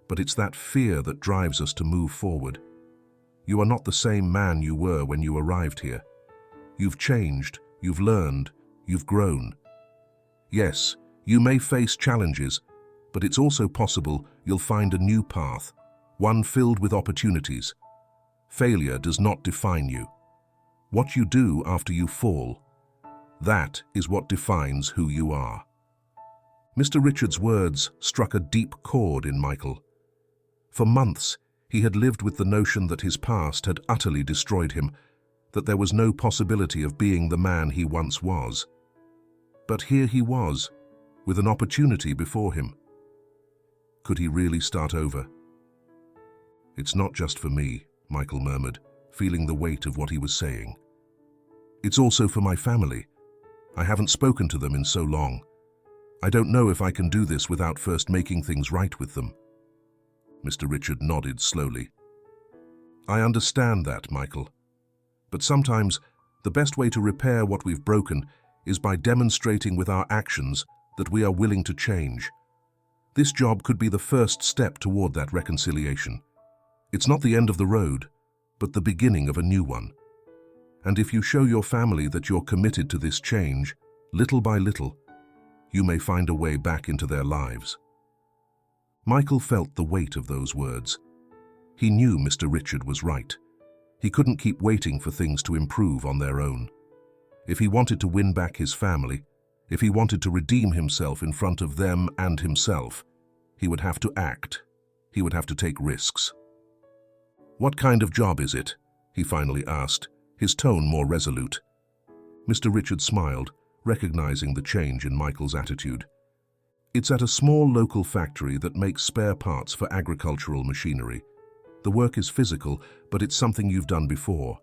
but it's that fear that drives us to move forward. You are not the same man you were when you arrived here. You've changed, you've learned, you've grown. Yes, you may face challenges, but it's also possible you'll find a new path, one filled with opportunities. Failure does not define you. What you do after you fall, that is what defines who you are." Mr. Richard's words struck a deep chord in Michael. For months, he had lived with the notion that his past had utterly destroyed him, that there was no possibility of being the man he once was. But here he was, with an opportunity before him. Could he really start over? "It's not just for me," Michael murmured, feeling the weight of what he was saying. "It's also for my family. I haven't spoken to them in so long. I don't know if I can do this without first making things right with them." Mr. Richard nodded slowly. "I understand that, Michael. But sometimes the best way to repair what we've broken is by demonstrating with our actions that we are willing to change. This job could be the first step toward that reconciliation. It's not the end of the road, but the beginning of a new one. And if you show your family that you're committed to this change, little by little, you may find a way back into their lives." Michael felt the weight of those words. He knew Mr. Richard was right. He couldn't keep waiting for things to improve on their own. If he wanted to win back his family, if he wanted to redeem himself in front of them and himself, he would have to act. He would have to take risks. "What kind of job is it?" he finally asked, his tone more resolute. Mr. Richard smiled, recognizing the change in Michael's attitude. "It's at a small local factory that makes spare parts for agricultural machinery. The work is physical, but it's something you've done before.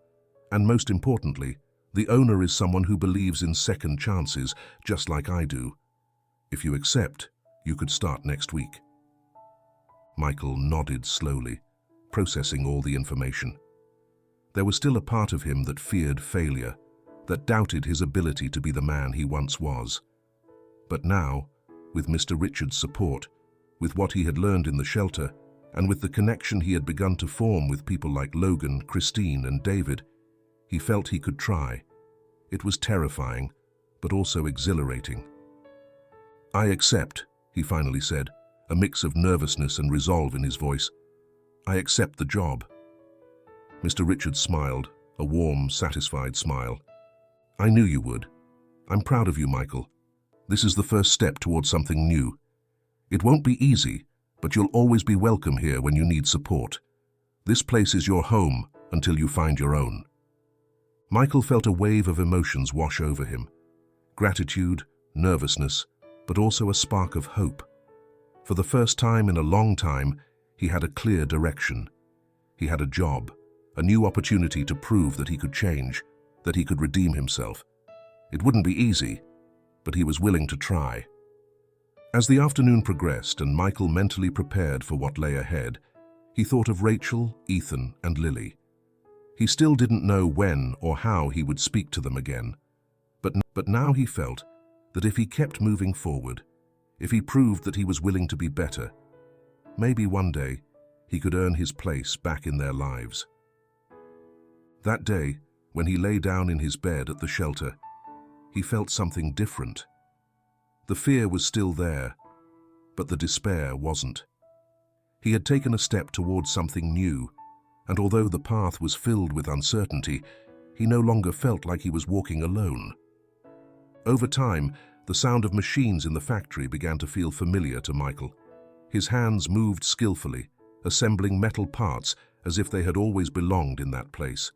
And most importantly, the owner is someone who believes in second chances, just like I do. If you accept, you could start next week." Michael nodded slowly, processing all the information. There was still a part of him that feared failure, that doubted his ability to be the man he once was. But now, with Mr. Richards' support, with what he had learned in the shelter, and with the connection he had begun to form with people like Logan, Christine, and David, he felt he could try. It was terrifying, but also exhilarating. "I accept," he finally said, a mix of nervousness and resolve in his voice. "I accept the job." Mr. Richards smiled, a warm, satisfied smile. "I knew you would. I'm proud of you, Michael. This is the first step towards something new. It won't be easy, but you'll always be welcome here when you need support. This place is your home until you find your own." Michael felt a wave of emotions wash over him. Gratitude, nervousness, but also a spark of hope. For the first time in a long time, he had a clear direction. He had a job, a new opportunity to prove that he could change, that he could redeem himself. It wouldn't be easy, but he was willing to try. As the afternoon progressed and Michael mentally prepared for what lay ahead, he thought of Rachel, Ethan, and Lily. He still didn't know when or how he would speak to them again, but now he felt that if he kept moving forward, if he proved that he was willing to be better, maybe one day he could earn his place back in their lives. That day, when he lay down in his bed at the shelter, he felt something different. The fear was still there, but the despair wasn't. He had taken a step towards something new, and although the path was filled with uncertainty, he no longer felt like he was walking alone. Over time, the sound of machines in the factory began to feel familiar to Michael. His hands moved skillfully, assembling metal parts as if they had always belonged in that place.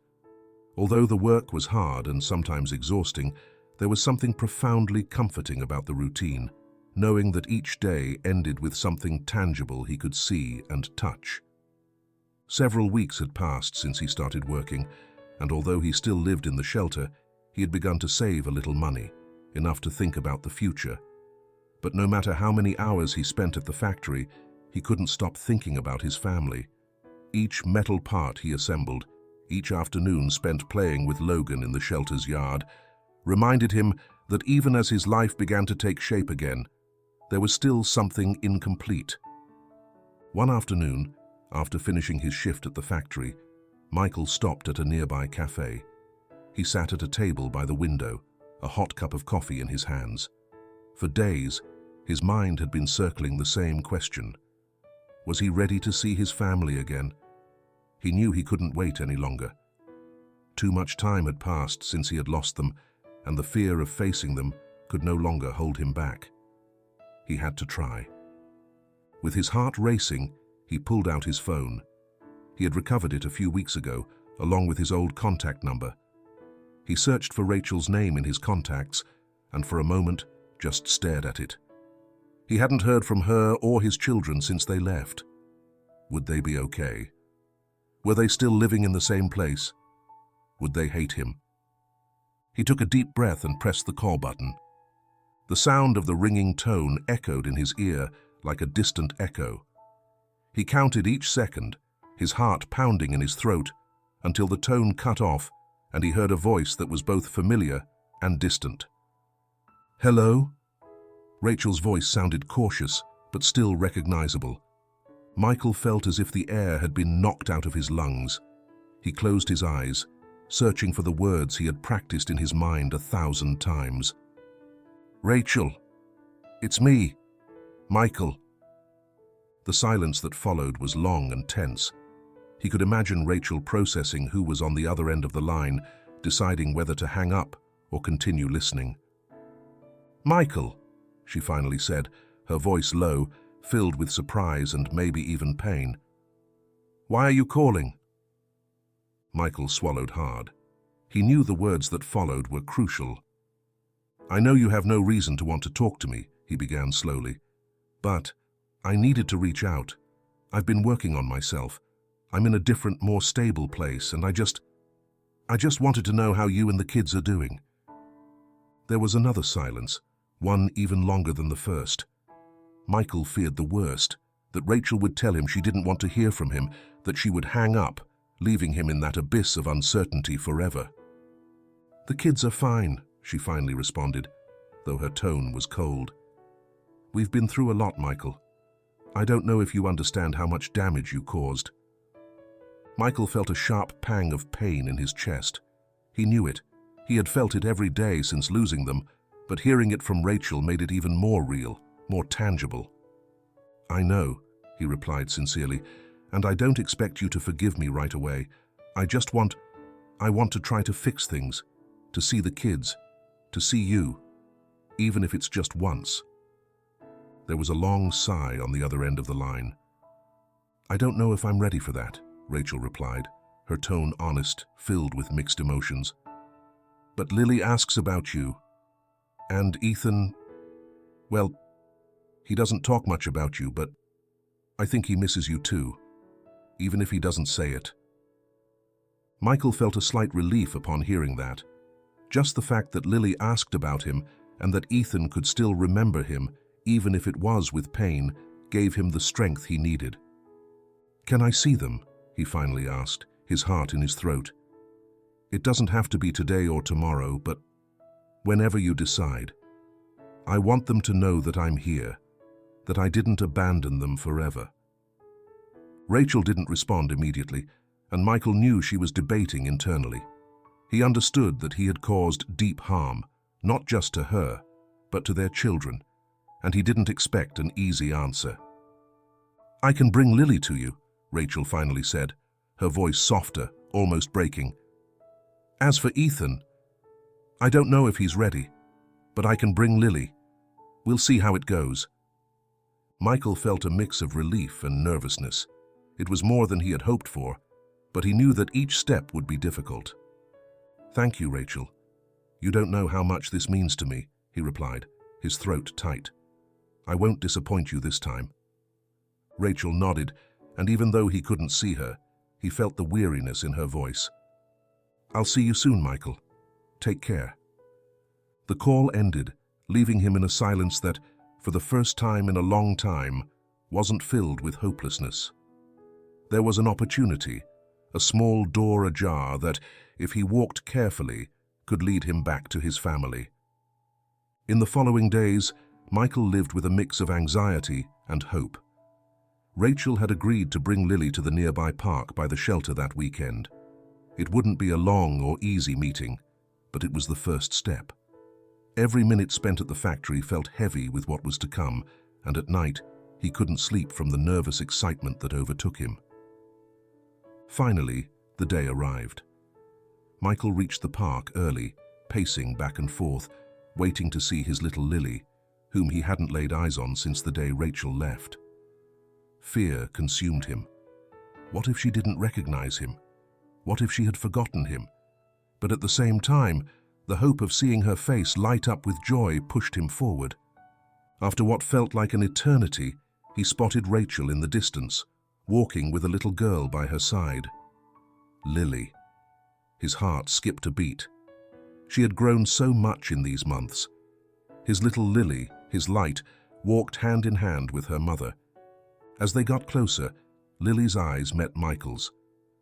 Although the work was hard and sometimes exhausting, there was something profoundly comforting about the routine, knowing that each day ended with something tangible he could see and touch. Several weeks had passed since he started working, and although he still lived in the shelter, he had begun to save a little money, enough to think about the future. But no matter how many hours he spent at the factory, he couldn't stop thinking about his family. Each metal part he assembled, each afternoon spent playing with Logan in the shelter's yard, reminded him that even as his life began to take shape again, there was still something incomplete. One afternoon, after finishing his shift at the factory, Michael stopped at a nearby cafe. He sat at a table by the window, a hot cup of coffee in his hands. For days, his mind had been circling the same question. Was he ready to see his family again? He knew he couldn't wait any longer. Too much time had passed since he had lost them, and the fear of facing them could no longer hold him back. He had to try. With his heart racing, he pulled out his phone. He had recovered it a few weeks ago, along with his old contact number. He searched for Rachel's name in his contacts, and for a moment just stared at it. He hadn't heard from her or his children since they left. Would they be okay? Were they still living in the same place? Would they hate him? He took a deep breath and pressed the call button. The sound of the ringing tone echoed in his ear like a distant echo. He counted each second, his heart pounding in his throat, until the tone cut off and he heard a voice that was both familiar and distant. "Hello?" Rachel's voice sounded cautious, but still recognizable. Michael felt as if the air had been knocked out of his lungs. He closed his eyes, searching for the words he had practiced in his mind 1,000 times. "Rachel, it's me, Michael." The silence that followed was long and tense. He could imagine Rachel processing who was on the other end of the line, deciding whether to hang up or continue listening. "Michael," she finally said, her voice low, filled with surprise and maybe even pain. "Why are you calling?" Michael swallowed hard. He knew the words that followed were crucial. "I know you have no reason to want to talk to me," he began slowly, "but I needed to reach out. I've been working on myself. I'm in a different, more stable place, and I just wanted to know how you and the kids are doing." There was another silence, one even longer than the first. Michael feared the worst, that Rachel would tell him she didn't want to hear from him, that she would hang up, leaving him in that abyss of uncertainty forever. "The kids are fine," she finally responded, though her tone was cold. We've been through a lot, Michael. I don't know if you understand how much damage you caused. Michael felt a sharp pang of pain in his chest. He knew it. He had felt it every day since losing them, but hearing it from Rachel made it even more real, more tangible. I know, he replied sincerely, and I don't expect you to forgive me right away. I want to try to fix things, to see the kids, to see you, even if it's just once. There was a long sigh on the other end of the line. I don't know if I'm ready for that, Rachel replied, her tone honest, filled with mixed emotions. But Lily asks about you. And Ethan, well, he doesn't talk much about you, but I think he misses you too, even if he doesn't say it. Michael felt a slight relief upon hearing that. Just the fact that Lily asked about him and that Ethan could still remember him, even if it was with pain, gave him the strength he needed. Can I see them? He finally asked, his heart in his throat. It doesn't have to be today or tomorrow, but whenever you decide. I want them to know that I'm here, that I didn't abandon them forever. Rachel didn't respond immediately, and Michael knew she was debating internally. He understood that he had caused deep harm, not just to her, but to their children, and he didn't expect an easy answer. I can bring Lily to you, Rachel finally said, her voice softer, almost breaking. As for Ethan, I don't know if he's ready, but I can bring Lily. We'll see how it goes. Michael felt a mix of relief and nervousness. It was more than he had hoped for, but he knew that each step would be difficult. Thank you, Rachel. You don't know how much this means to me, he replied, his throat tight. I won't disappoint you this time. Rachel nodded, and even though he couldn't see her, he felt the weariness in her voice. I'll see you soon, Michael. Take care. The call ended, leaving him in a silence that, for the first time in a long time, wasn't filled with hopelessness. There was an opportunity, a small door ajar that, if he walked carefully, could lead him back to his family. In the following days, Michael lived with a mix of anxiety and hope. Rachel had agreed to bring Lily to the nearby park by the shelter that weekend. It wouldn't be a long or easy meeting, but it was the first step. Every minute spent at the factory felt heavy with what was to come, and at night he couldn't sleep from the nervous excitement that overtook him. Finally, the day arrived. Michael reached the park early, pacing back and forth, waiting to see his little Lily, whom he hadn't laid eyes on since the day Rachel left. Fear consumed him. What if she didn't recognize him? What if she had forgotten him? But at the same time, the hope of seeing her face light up with joy pushed him forward. After what felt like an eternity, he spotted Rachel in the distance, walking with a little girl by her side. Lily. His heart skipped a beat. She had grown so much in these months. His little Lily, his light, walked hand in hand with her mother. As they got closer, Lily's eyes met Michael's.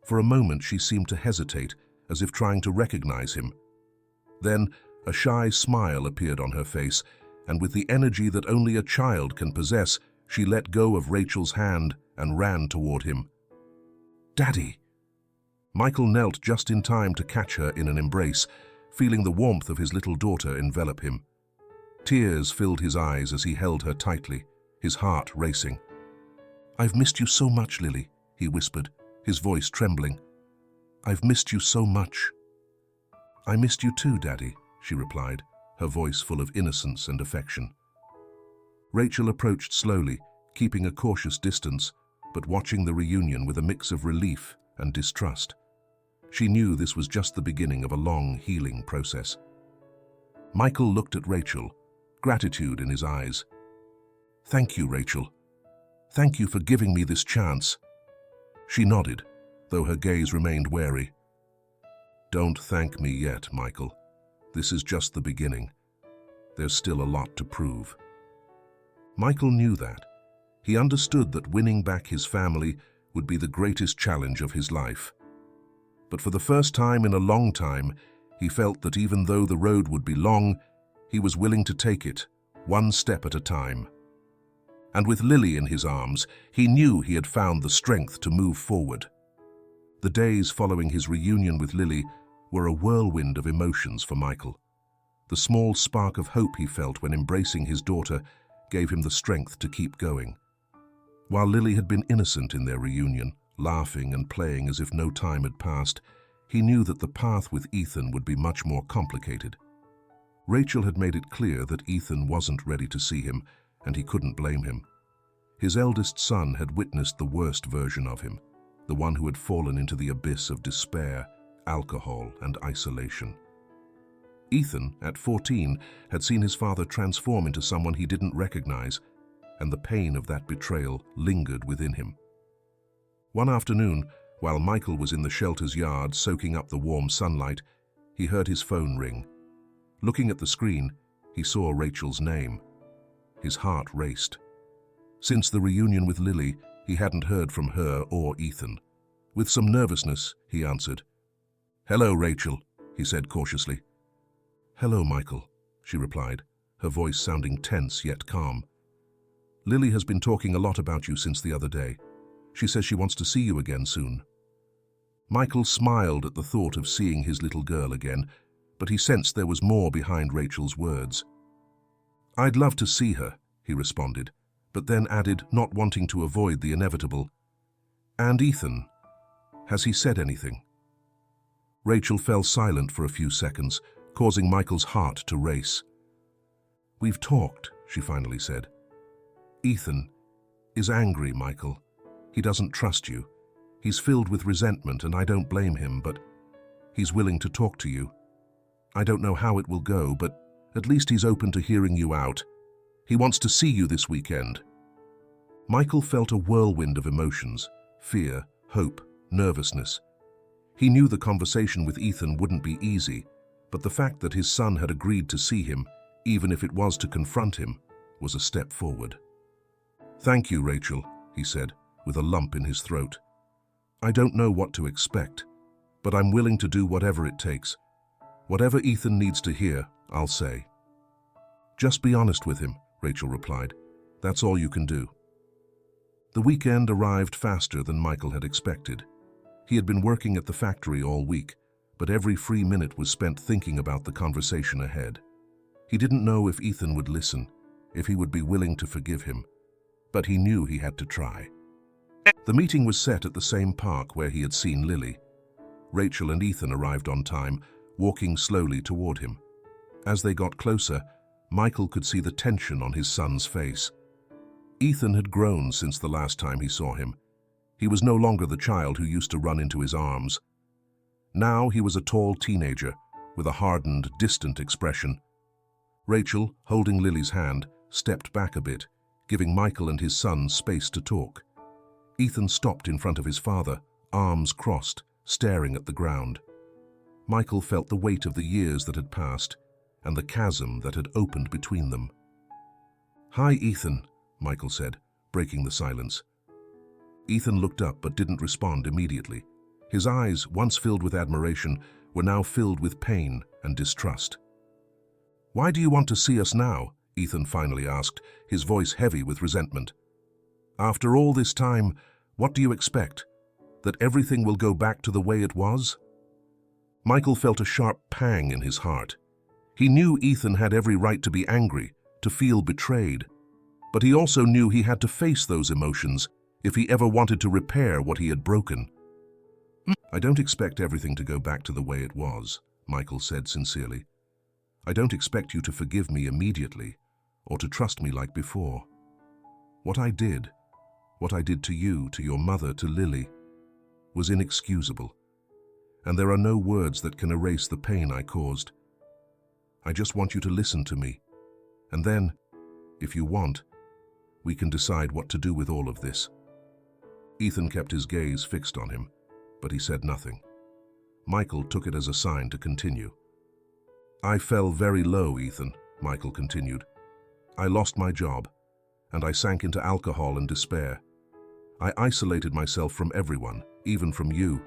For a moment she seemed to hesitate, as if trying to recognize him. Then a shy smile appeared on her face, and with the energy that only a child can possess, she let go of Rachel's hand and ran toward him. Daddy! Michael knelt just in time to catch her in an embrace, feeling the warmth of his little daughter envelop him. Tears filled his eyes as he held her tightly, his heart racing. I've missed you so much, Lily, he whispered, his voice trembling. I've missed you so much. I missed you too, Daddy, she replied, her voice full of innocence and affection. Rachel approached slowly, keeping a cautious distance, but watching the reunion with a mix of relief and distrust. She knew this was just the beginning of a long healing process. Michael looked at Rachel, gratitude in his eyes. Thank you, Rachel. Thank you for giving me this chance. She nodded, though her gaze remained wary. Don't thank me yet, Michael. This is just the beginning. There's still a lot to prove. Michael knew that. He understood that winning back his family would be the greatest challenge of his life. But for the first time in a long time, he felt that even though the road would be long, he was willing to take it, one step at a time. And with Lily in his arms, he knew he had found the strength to move forward. The days following his reunion with Lily were a whirlwind of emotions for Michael. The small spark of hope he felt when embracing his daughter gave him the strength to keep going. While Lily had been innocent in their reunion, laughing and playing as if no time had passed, he knew that the path with Ethan would be much more complicated. Rachel had made it clear that Ethan wasn't ready to see him, and he couldn't blame him. His eldest son had witnessed the worst version of him, the one who had fallen into the abyss of despair, alcohol, and isolation. Ethan, at 14, had seen his father transform into someone he didn't recognize, and the pain of that betrayal lingered within him. One afternoon, while Michael was in the shelter's yard soaking up the warm sunlight, he heard his phone ring. Looking at the screen, he saw Rachel's name. His heart raced. Since the reunion with Lily, he hadn't heard from her or Ethan. With some nervousness, he answered. "Hello, Rachel," he said cautiously. "Hello, Michael," she replied, her voice sounding tense yet calm. "Lily has been talking a lot about you since the other day. She says she wants to see you again soon." Michael smiled at the thought of seeing his little girl again, but he sensed there was more behind Rachel's words. "I'd love to see her," he responded, but then added, not wanting to avoid the inevitable, "And Ethan, has he said anything?" Rachel fell silent for a few seconds, causing Michael's heart to race. "We've talked," she finally said. "Ethan is angry, Michael. He doesn't trust you. He's filled with resentment, and I don't blame him, but he's willing to talk to you. I don't know how it will go, but at least he's open to hearing you out. He wants to see you this weekend." Michael felt a whirlwind of emotions: fear, hope, nervousness. He knew the conversation with Ethan wouldn't be easy, but the fact that his son had agreed to see him, even if it was to confront him, was a step forward. "Thank you, Rachel," he said, with a lump in his throat. "I don't know what to expect, but I'm willing to do whatever it takes. Whatever Ethan needs to hear, I'll say." "Just be honest with him," Rachel replied. "That's all you can do." The weekend arrived faster than Michael had expected. He had been working at the factory all week, but every free minute was spent thinking about the conversation ahead. He didn't know if Ethan would listen, if he would be willing to forgive him, but he knew he had to try. The meeting was set at the same park where he had seen Lily. Rachel and Ethan arrived on time, walking slowly toward him. As they got closer, Michael could see the tension on his son's face. Ethan had grown since the last time he saw him. He was no longer the child who used to run into his arms. Now he was a tall teenager, with a hardened, distant expression. Rachel, holding Lily's hand, stepped back a bit, giving Michael and his son space to talk. Ethan stopped in front of his father, arms crossed, staring at the ground. Michael felt the weight of the years that had passed, and the chasm that had opened between them. "Hi, Ethan," Michael said, breaking the silence. Ethan looked up but didn't respond immediately. His eyes, once filled with admiration, were now filled with pain and distrust. "Why do you want to see us now?" Ethan finally asked, his voice heavy with resentment. "After all this time, what do you expect? That everything will go back to the way it was?" Michael felt a sharp pang in his heart. He knew Ethan had every right to be angry, to feel betrayed, but he also knew he had to face those emotions if he ever wanted to repair what he had broken. "I don't expect everything to go back to the way it was," Michael said sincerely. "I don't expect you to forgive me immediately, or to trust me like before. What I did to you, to your mother, to Lily, was inexcusable, and there are no words that can erase the pain I caused. I just want you to listen to me, and then, if you want, we can decide what to do with all of this." Ethan kept his gaze fixed on him, but he said nothing. Michael took it as a sign to continue. "I fell very low, Ethan," Michael continued. "I lost my job, and I sank into alcohol and despair. I isolated myself from everyone, even from you,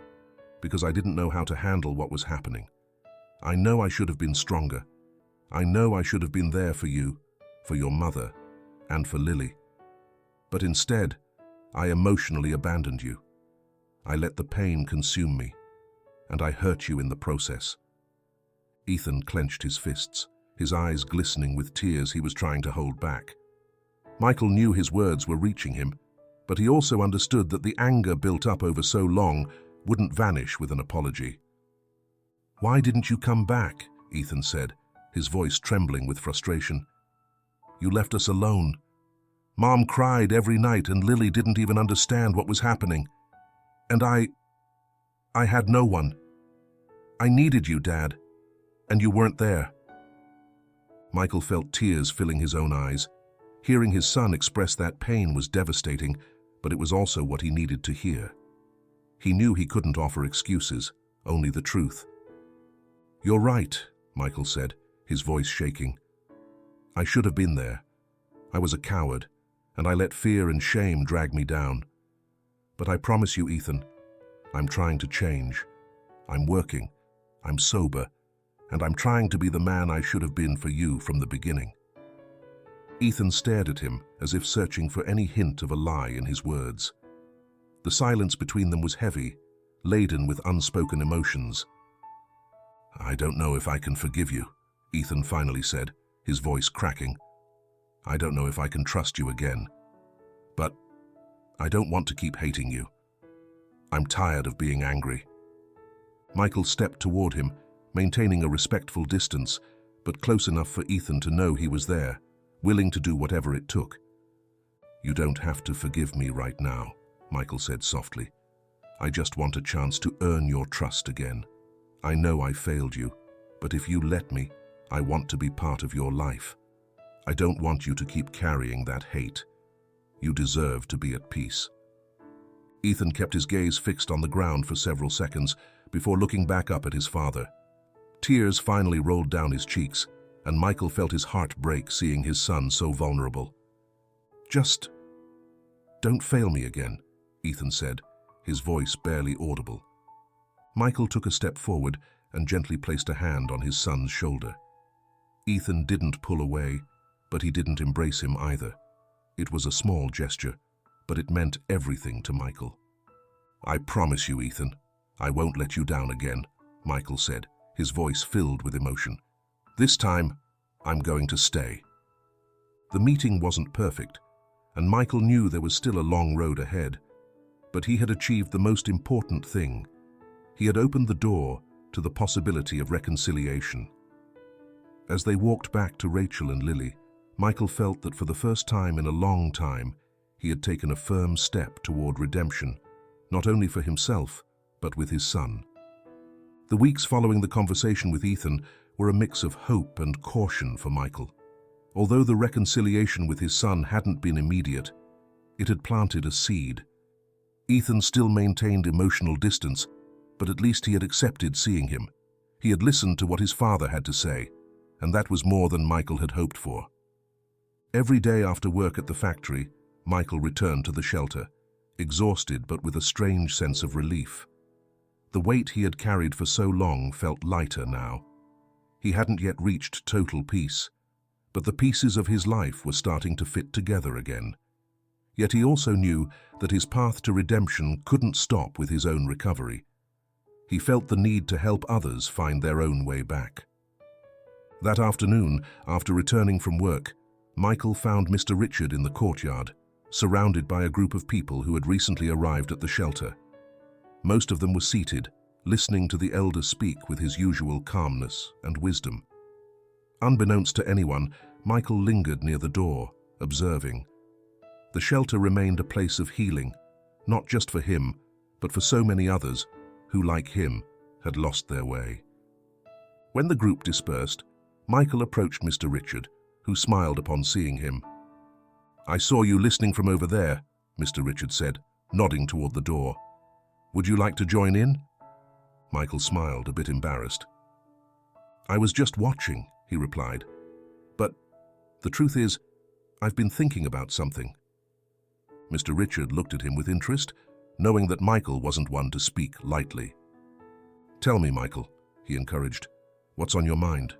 because I didn't know how to handle what was happening. I know I should have been stronger. I know I should have been there for you, for your mother, and for Lily. But instead, I emotionally abandoned you. I let the pain consume me, and I hurt you in the process." Ethan clenched his fists, his eyes glistening with tears he was trying to hold back. Michael knew his words were reaching him, but he also understood that the anger built up over so long wouldn't vanish with an apology. "Why didn't you come back?" Ethan said, his voice trembling with frustration. "You left us alone. Mom cried every night and Lily didn't even understand what was happening. And I had no one. I needed you, Dad, and you weren't there." Michael felt tears filling his own eyes. Hearing his son express that pain was devastating, but it was also what he needed to hear. He knew he couldn't offer excuses, only the truth. "You're right," Michael said, his voice shaking. "I should have been there. I was a coward, and I let fear and shame drag me down. But I promise you, Ethan, I'm trying to change. I'm working, I'm sober, and I'm trying to be the man I should have been for you from the beginning." Ethan stared at him as if searching for any hint of a lie in his words. The silence between them was heavy, laden with unspoken emotions. "I don't know if I can forgive you," Ethan finally said, his voice cracking. "I don't know if I can trust you again. But I don't want to keep hating you. I'm tired of being angry." Michael stepped toward him, maintaining a respectful distance, but close enough for Ethan to know he was there, willing to do whatever it took. "You don't have to forgive me right now," Michael said softly. "I just want a chance to earn your trust again. I know I failed you, but if you let me, I want to be part of your life. I don't want you to keep carrying that hate. You deserve to be at peace." Ethan kept his gaze fixed on the ground for several seconds before looking back up at his father. Tears finally rolled down his cheeks, and Michael felt his heart break seeing his son so vulnerable. "Just don't fail me again," Ethan said, his voice barely audible. Michael took a step forward and gently placed a hand on his son's shoulder. Ethan didn't pull away, but he didn't embrace him either. It was a small gesture, but it meant everything to Michael. "I promise you, Ethan, I won't let you down again," Michael said, his voice filled with emotion. "This time, I'm going to stay." The meeting wasn't perfect, and Michael knew there was still a long road ahead. But he had achieved the most important thing. He had opened the door to the possibility of reconciliation. As they walked back to Rachel and Lily, Michael felt that for the first time in a long time, he had taken a firm step toward redemption, not only for himself, but with his son. The weeks following the conversation with Ethan were a mix of hope and caution for Michael. Although the reconciliation with his son hadn't been immediate, it had planted a seed. Ethan still maintained emotional distance, but at least he had accepted seeing him. He had listened to what his father had to say, and that was more than Michael had hoped for. Every day after work at the factory, Michael returned to the shelter, exhausted but with a strange sense of relief. The weight he had carried for so long felt lighter now. He hadn't yet reached total peace, but the pieces of his life were starting to fit together again. Yet he also knew that his path to redemption couldn't stop with his own recovery. He felt the need to help others find their own way back. That afternoon, after returning from work, Michael found Mr. Richard in the courtyard, surrounded by a group of people who had recently arrived at the shelter. Most of them were seated, listening to the elder speak with his usual calmness and wisdom. Unbeknownst to anyone, Michael lingered near the door, observing. The shelter remained a place of healing, not just for him, but for so many others who, like him, had lost their way. When the group dispersed, Michael approached Mr. Richard, who smiled upon seeing him. "I saw you listening from over there," Mr. Richard said, nodding toward the door. "Would you like to join in?" Michael smiled, a bit embarrassed. "I was just watching," he replied. "But the truth is, I've been thinking about something." Mr. Richard looked at him with interest, knowing that Michael wasn't one to speak lightly. "Tell me, Michael," he encouraged. "What's on your mind?"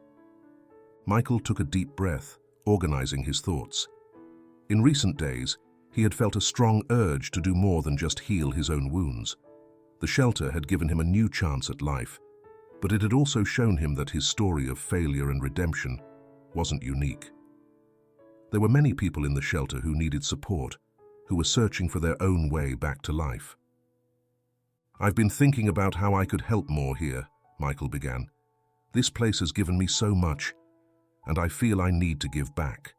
Michael took a deep breath, organizing his thoughts. In recent days, He had felt a strong urge to do more than just heal his own wounds. The shelter had given him a new chance at life, but it had also shown him that his story of failure and redemption wasn't unique. There were many people in the shelter who needed support, who were searching for their own way back to life. "I've been thinking about how I could help more here," Michael began. "This place has given me so much, and I feel I need to give back.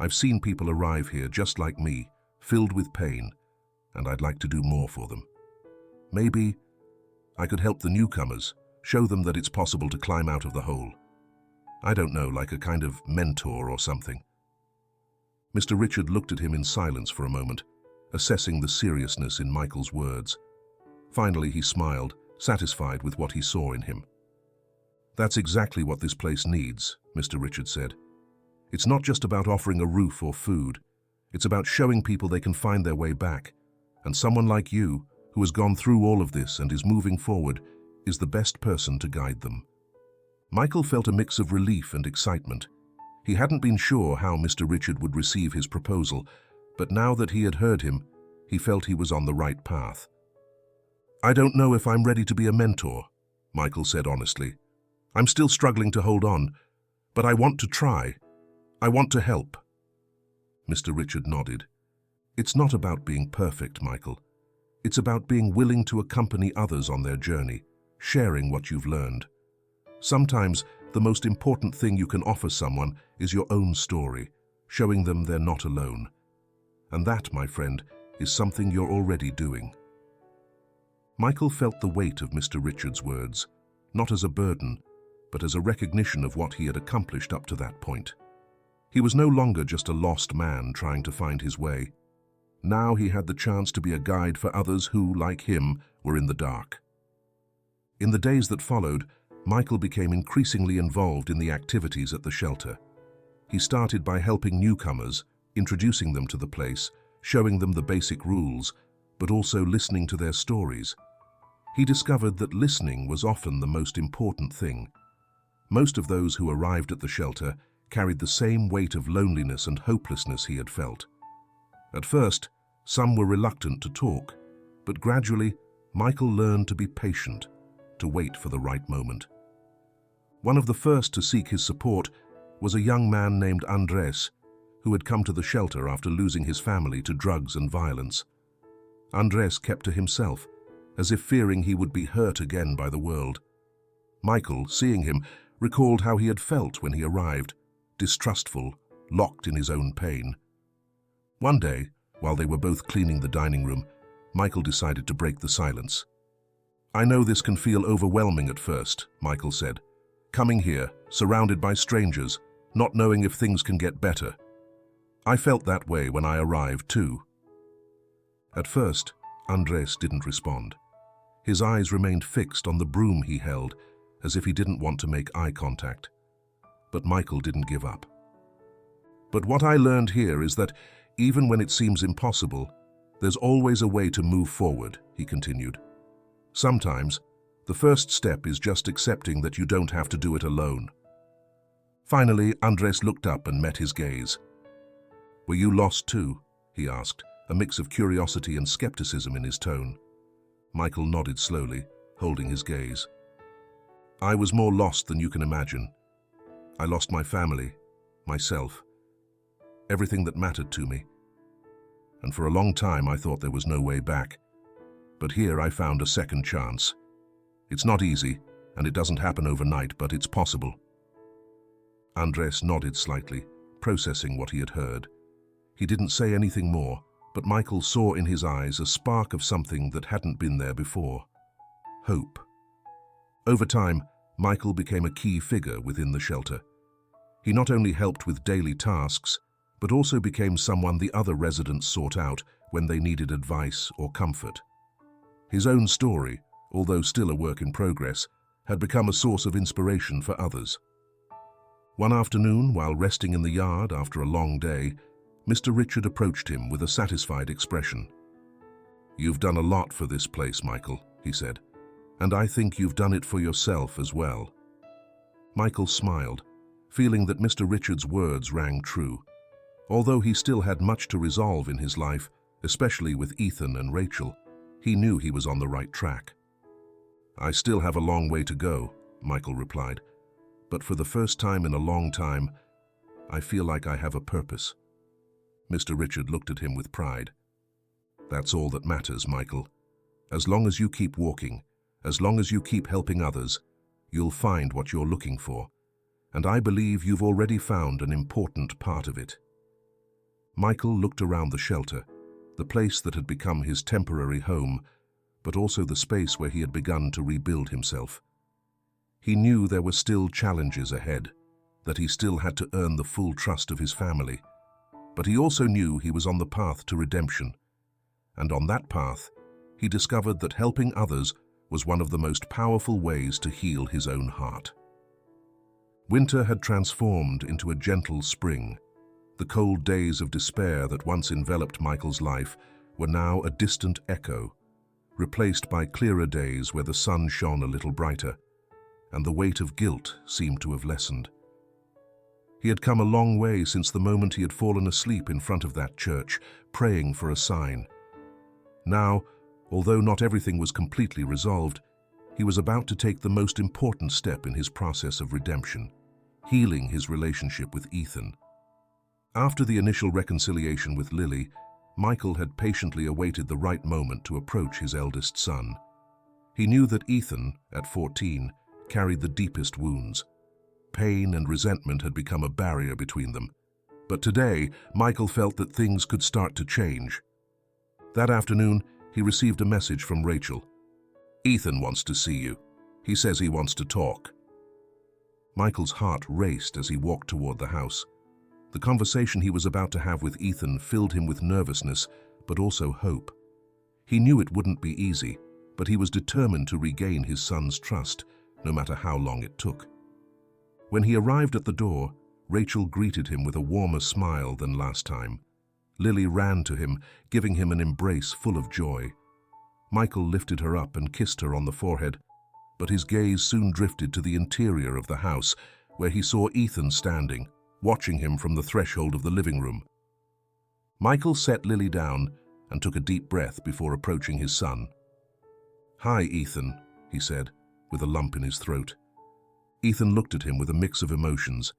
I've seen people arrive here just like me, filled with pain, and I'd like to do more for them. Maybe I could help the newcomers, show them that it's possible to climb out of the hole. I don't know, like a kind of mentor or something." Mr. Richard looked at him in silence for a moment, assessing the seriousness in Michael's words. Finally, he smiled, satisfied with what he saw in him. "That's exactly what this place needs," Mr. Richard said. "It's not just about offering a roof or food. It's about showing people they can find their way back. And someone like you, who has gone through all of this and is moving forward, is the best person to guide them." Michael felt a mix of relief and excitement. He hadn't been sure how Mr. Richard would receive his proposal, but now that he had heard him, he felt he was on the right path. "I don't know if I'm ready to be a mentor," Michael said honestly. "I'm still struggling to hold on, but I want to try. I want to help." Mr. Richard nodded. "It's not about being perfect, Michael. It's about being willing to accompany others on their journey, sharing what you've learned. Sometimes the most important thing you can offer someone is your own story, showing them they're not alone. And that, my friend, is something you're already doing." Michael felt the weight of Mr. Richard's words, not as a burden, but as a recognition of what he had accomplished up to that point. He was no longer just a lost man trying to find his way. Now he had the chance to be a guide for others who, like him, were in the dark. In the days that followed, Michael became increasingly involved in the activities at the shelter. He started by helping newcomers, introducing them to the place, showing them the basic rules, but also listening to their stories. He discovered that listening was often the most important thing. Most of those who arrived at the shelter carried the same weight of loneliness and hopelessness he had felt. At first, some were reluctant to talk, but gradually, Michael learned to be patient, to wait for the right moment. One of the first to seek his support was a young man named Andrei, who had come to the shelter after losing his family to drugs and violence. Andrei kept to himself, as if fearing he would be hurt again by the world. Michael, seeing him, recalled how he had felt when he arrived, distrustful, locked in his own pain. One day, while they were both cleaning the dining room, Michael decided to break the silence. "I know this can feel overwhelming at first," Michael said. "Coming here, surrounded by strangers, not knowing if things can get better. I felt that way when I arrived too." At first, Andrei didn't respond. His eyes remained fixed on the broom he held, as if he didn't want to make eye contact. But Michael didn't give up. "But what I learned here is that even when it seems impossible, there's always a way to move forward," he continued. "Sometimes, the first step is just accepting that you don't have to do it alone." Finally, Andrei looked up and met his gaze. "Were you lost too?" he asked, a mix of curiosity and skepticism in his tone. Michael nodded slowly, holding his gaze. "I was more lost than you can imagine. I lost my family, myself, everything that mattered to me. And for a long time I thought there was no way back. But here I found a second chance. It's not easy, and it doesn't happen overnight, but it's possible." Andrei nodded slightly, processing what he had heard. He didn't say anything more, but Michael saw in his eyes a spark of something that hadn't been there before. Hope. Over time, Michael became a key figure within the shelter. He not only helped with daily tasks, but also became someone the other residents sought out when they needed advice or comfort. His own story, although still a work in progress, had become a source of inspiration for others. One afternoon, while resting in the yard after a long day, Mr. Richard approached him with a satisfied expression. "You've done a lot for this place, Michael," he said, "and I think you've done it for yourself as well." Michael smiled, feeling that Mr. Richard's words rang true. Although he still had much to resolve in his life, especially with Ethan and Rachel, he knew he was on the right track. "I still have a long way to go," Michael replied, "but for the first time in a long time, I feel like I have a purpose." Mr. Richard looked at him with pride. "That's all that matters, Michael. As long as you keep walking, as long as you keep helping others, you'll find what you're looking for. And I believe you've already found an important part of it." Michael looked around the shelter, the place that had become his temporary home, but also the space where he had begun to rebuild himself. He knew there were still challenges ahead, that he still had to earn the full trust of his family, but he also knew he was on the path to redemption. And on that path, he discovered that helping others was one of the most powerful ways to heal his own heart. Winter had transformed into a gentle spring. The cold days of despair that once enveloped Michael's life were now a distant echo, replaced by clearer days where the sun shone a little brighter, and the weight of guilt seemed to have lessened. He had come a long way since the moment he had fallen asleep in front of that church, praying for a sign. Now, although not everything was completely resolved, he was about to take the most important step in his process of redemption, healing his relationship with Ethan. After the initial reconciliation with Lily, Michael had patiently awaited the right moment to approach his eldest son. He knew that Ethan, at 14, carried the deepest wounds. Pain and resentment had become a barrier between them. But today, Michael felt that things could start to change. That afternoon, he received a message from Rachel. "Ethan wants to see you. He says he wants to talk." Michael's heart raced as he walked toward the house. The conversation he was about to have with Ethan filled him with nervousness, but also hope. He knew it wouldn't be easy, but he was determined to regain his son's trust, no matter how long it took. When he arrived at the door, Rachel greeted him with a warmer smile than last time. Lily ran to him, giving him an embrace full of joy. Michael lifted her up and kissed her on the forehead, but his gaze soon drifted to the interior of the house, where he saw Ethan standing, watching him from the threshold of the living room. Michael set Lily down and took a deep breath before approaching his son. "Hi, Ethan," he said, with a lump in his throat. Ethan looked at him with a mix of emotions.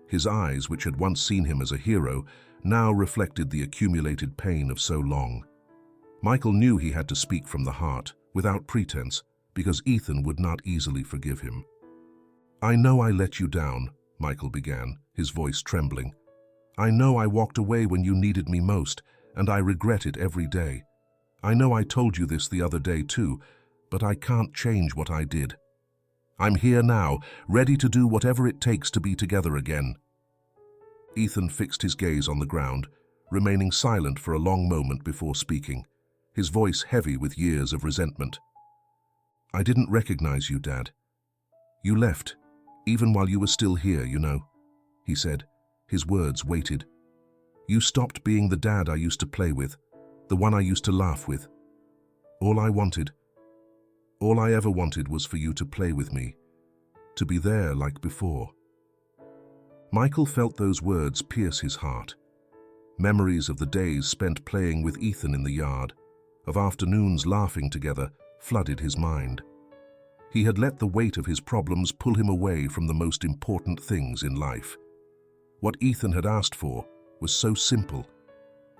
His eyes, which had once seen him as a hero, now reflected the accumulated pain of so long. Michael knew he had to speak from the heart, without pretense, because Ethan would not easily forgive him. "I know I let you down," Michael began, his voice trembling. "I know I walked away when you needed me most, and I regret it every day. I know I told you this the other day too, but I can't change what I did. I'm here now, ready to do whatever it takes to be together again." Ethan fixed his gaze on the ground, remaining silent for a long moment before speaking, his voice heavy with years of resentment. "I didn't recognize you, Dad. You left, even while you were still here, you know," he said. His words weighted. "You stopped being the dad I used to play with, the one I used to laugh with. All I ever wanted was for you to play with me, to be there like before." Michael felt those words pierce his heart. Memories of the days spent playing with Ethan in the yard, of afternoons laughing together, flooded his mind. He had let the weight of his problems pull him away from the most important things in life. What Ethan had asked for was so simple,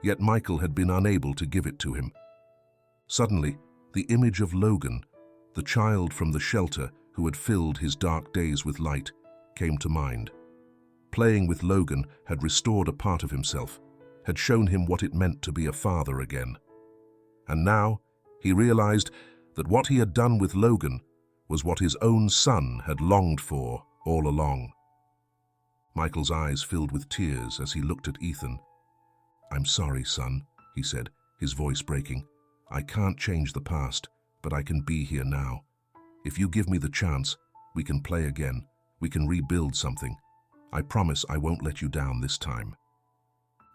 yet Michael had been unable to give it to him. Suddenly, the image of Logan, the child from the shelter who had filled his dark days with light, came to mind. Playing with Logan had restored a part of himself, had shown him what it meant to be a father again. And now, he realized that what he had done with Logan was what his own son had longed for all along. Michael's eyes filled with tears as he looked at Ethan. "I'm sorry, son," he said, his voice breaking. "I can't change the past, but I can be here now. If you give me the chance, we can play again. We can rebuild something. I promise I won't let you down this time."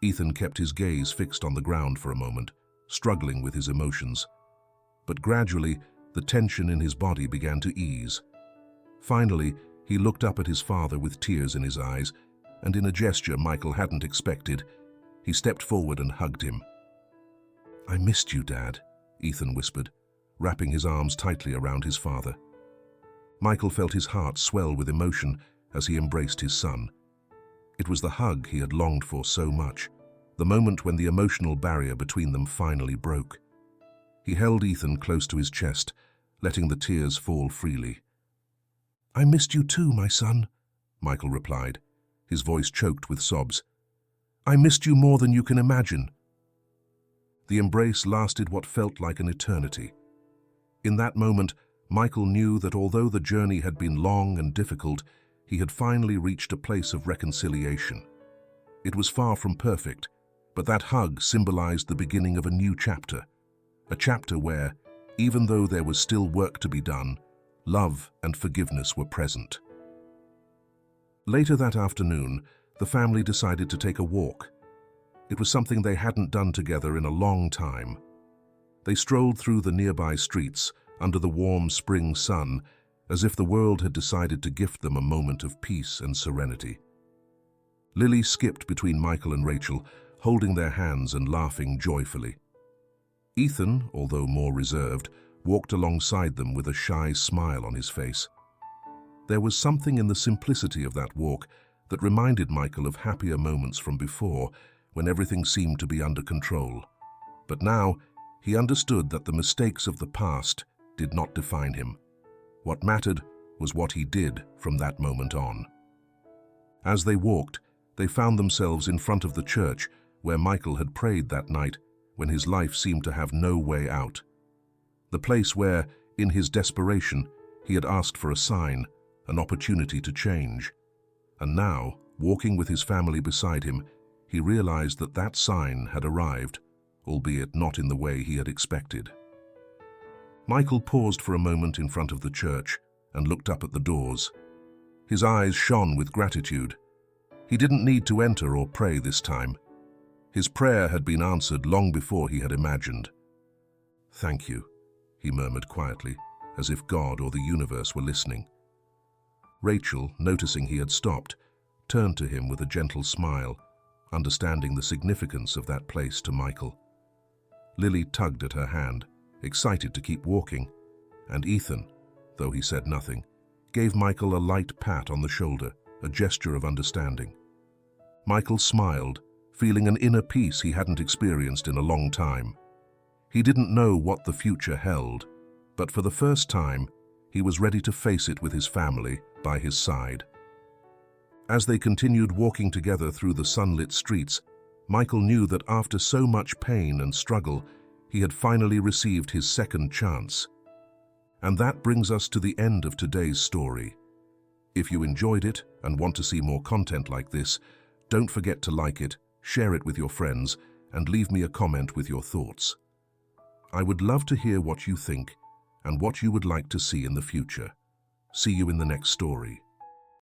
Ethan kept his gaze fixed on the ground for a moment, struggling with his emotions. But gradually, the tension in his body began to ease. Finally, he looked up at his father with tears in his eyes, and in a gesture Michael hadn't expected, He stepped forward and hugged him. "I missed you, Dad," Ethan whispered, wrapping his arms tightly around his father. Michael felt his heart swell with emotion as he embraced his son. It was the hug he had longed for so much, the moment when the emotional barrier between them finally broke. He held Ethan close to his chest, letting the tears fall freely. "I missed you too, my son," Michael replied, his voice choked with sobs. "I missed you more than you can imagine." The embrace lasted what felt like an eternity. In that moment, Michael knew that although the journey had been long and difficult, he had finally reached a place of reconciliation. It was far from perfect, but that hug symbolized the beginning of a new chapter, a chapter where, even though there was still work to be done, love and forgiveness were present. Later that afternoon, the family decided to take a walk. It was something they hadn't done together in a long time. They strolled through the nearby streets under the warm spring sun, as if the world had decided to gift them a moment of peace and serenity. Lily skipped between Michael and Rachel, holding their hands and laughing joyfully. Ethan, although more reserved, walked alongside them with a shy smile on his face. There was something in the simplicity of that walk that reminded Michael of happier moments from before, when everything seemed to be under control. But now, he understood that the mistakes of the past did not define him. What mattered was what he did from that moment on. As they walked, they found themselves in front of the church where Michael had prayed that night when his life seemed to have no way out. The place where, in his desperation, he had asked for a sign, an opportunity to change. And now, walking with his family beside him, he realized that that sign had arrived, albeit not in the way he had expected. Michael paused for a moment in front of the church and looked up at the doors. His eyes shone with gratitude. He didn't need to enter or pray this time. His prayer had been answered long before he had imagined. "Thank you," he murmured quietly, as if God or the universe were listening. Rachel, noticing he had stopped, turned to him with a gentle smile, understanding the significance of that place to Michael. Lily tugged at her hand, excited to keep walking, and Ethan, though he said nothing, gave Michael a light pat on the shoulder, a gesture of understanding. Michael smiled, feeling an inner peace he hadn't experienced in a long time. He didn't know what the future held, but for the first time, he was ready to face it with his family by his side. As they continued walking together through the sunlit streets, Michael knew that after so much pain and struggle, he had finally received his second chance. And that brings us to the end of today's story. If you enjoyed it and want to see more content like this, don't forget to like it, share it with your friends, and leave me a comment with your thoughts. I would love to hear what you think and what you would like to see in the future. See you in the next story.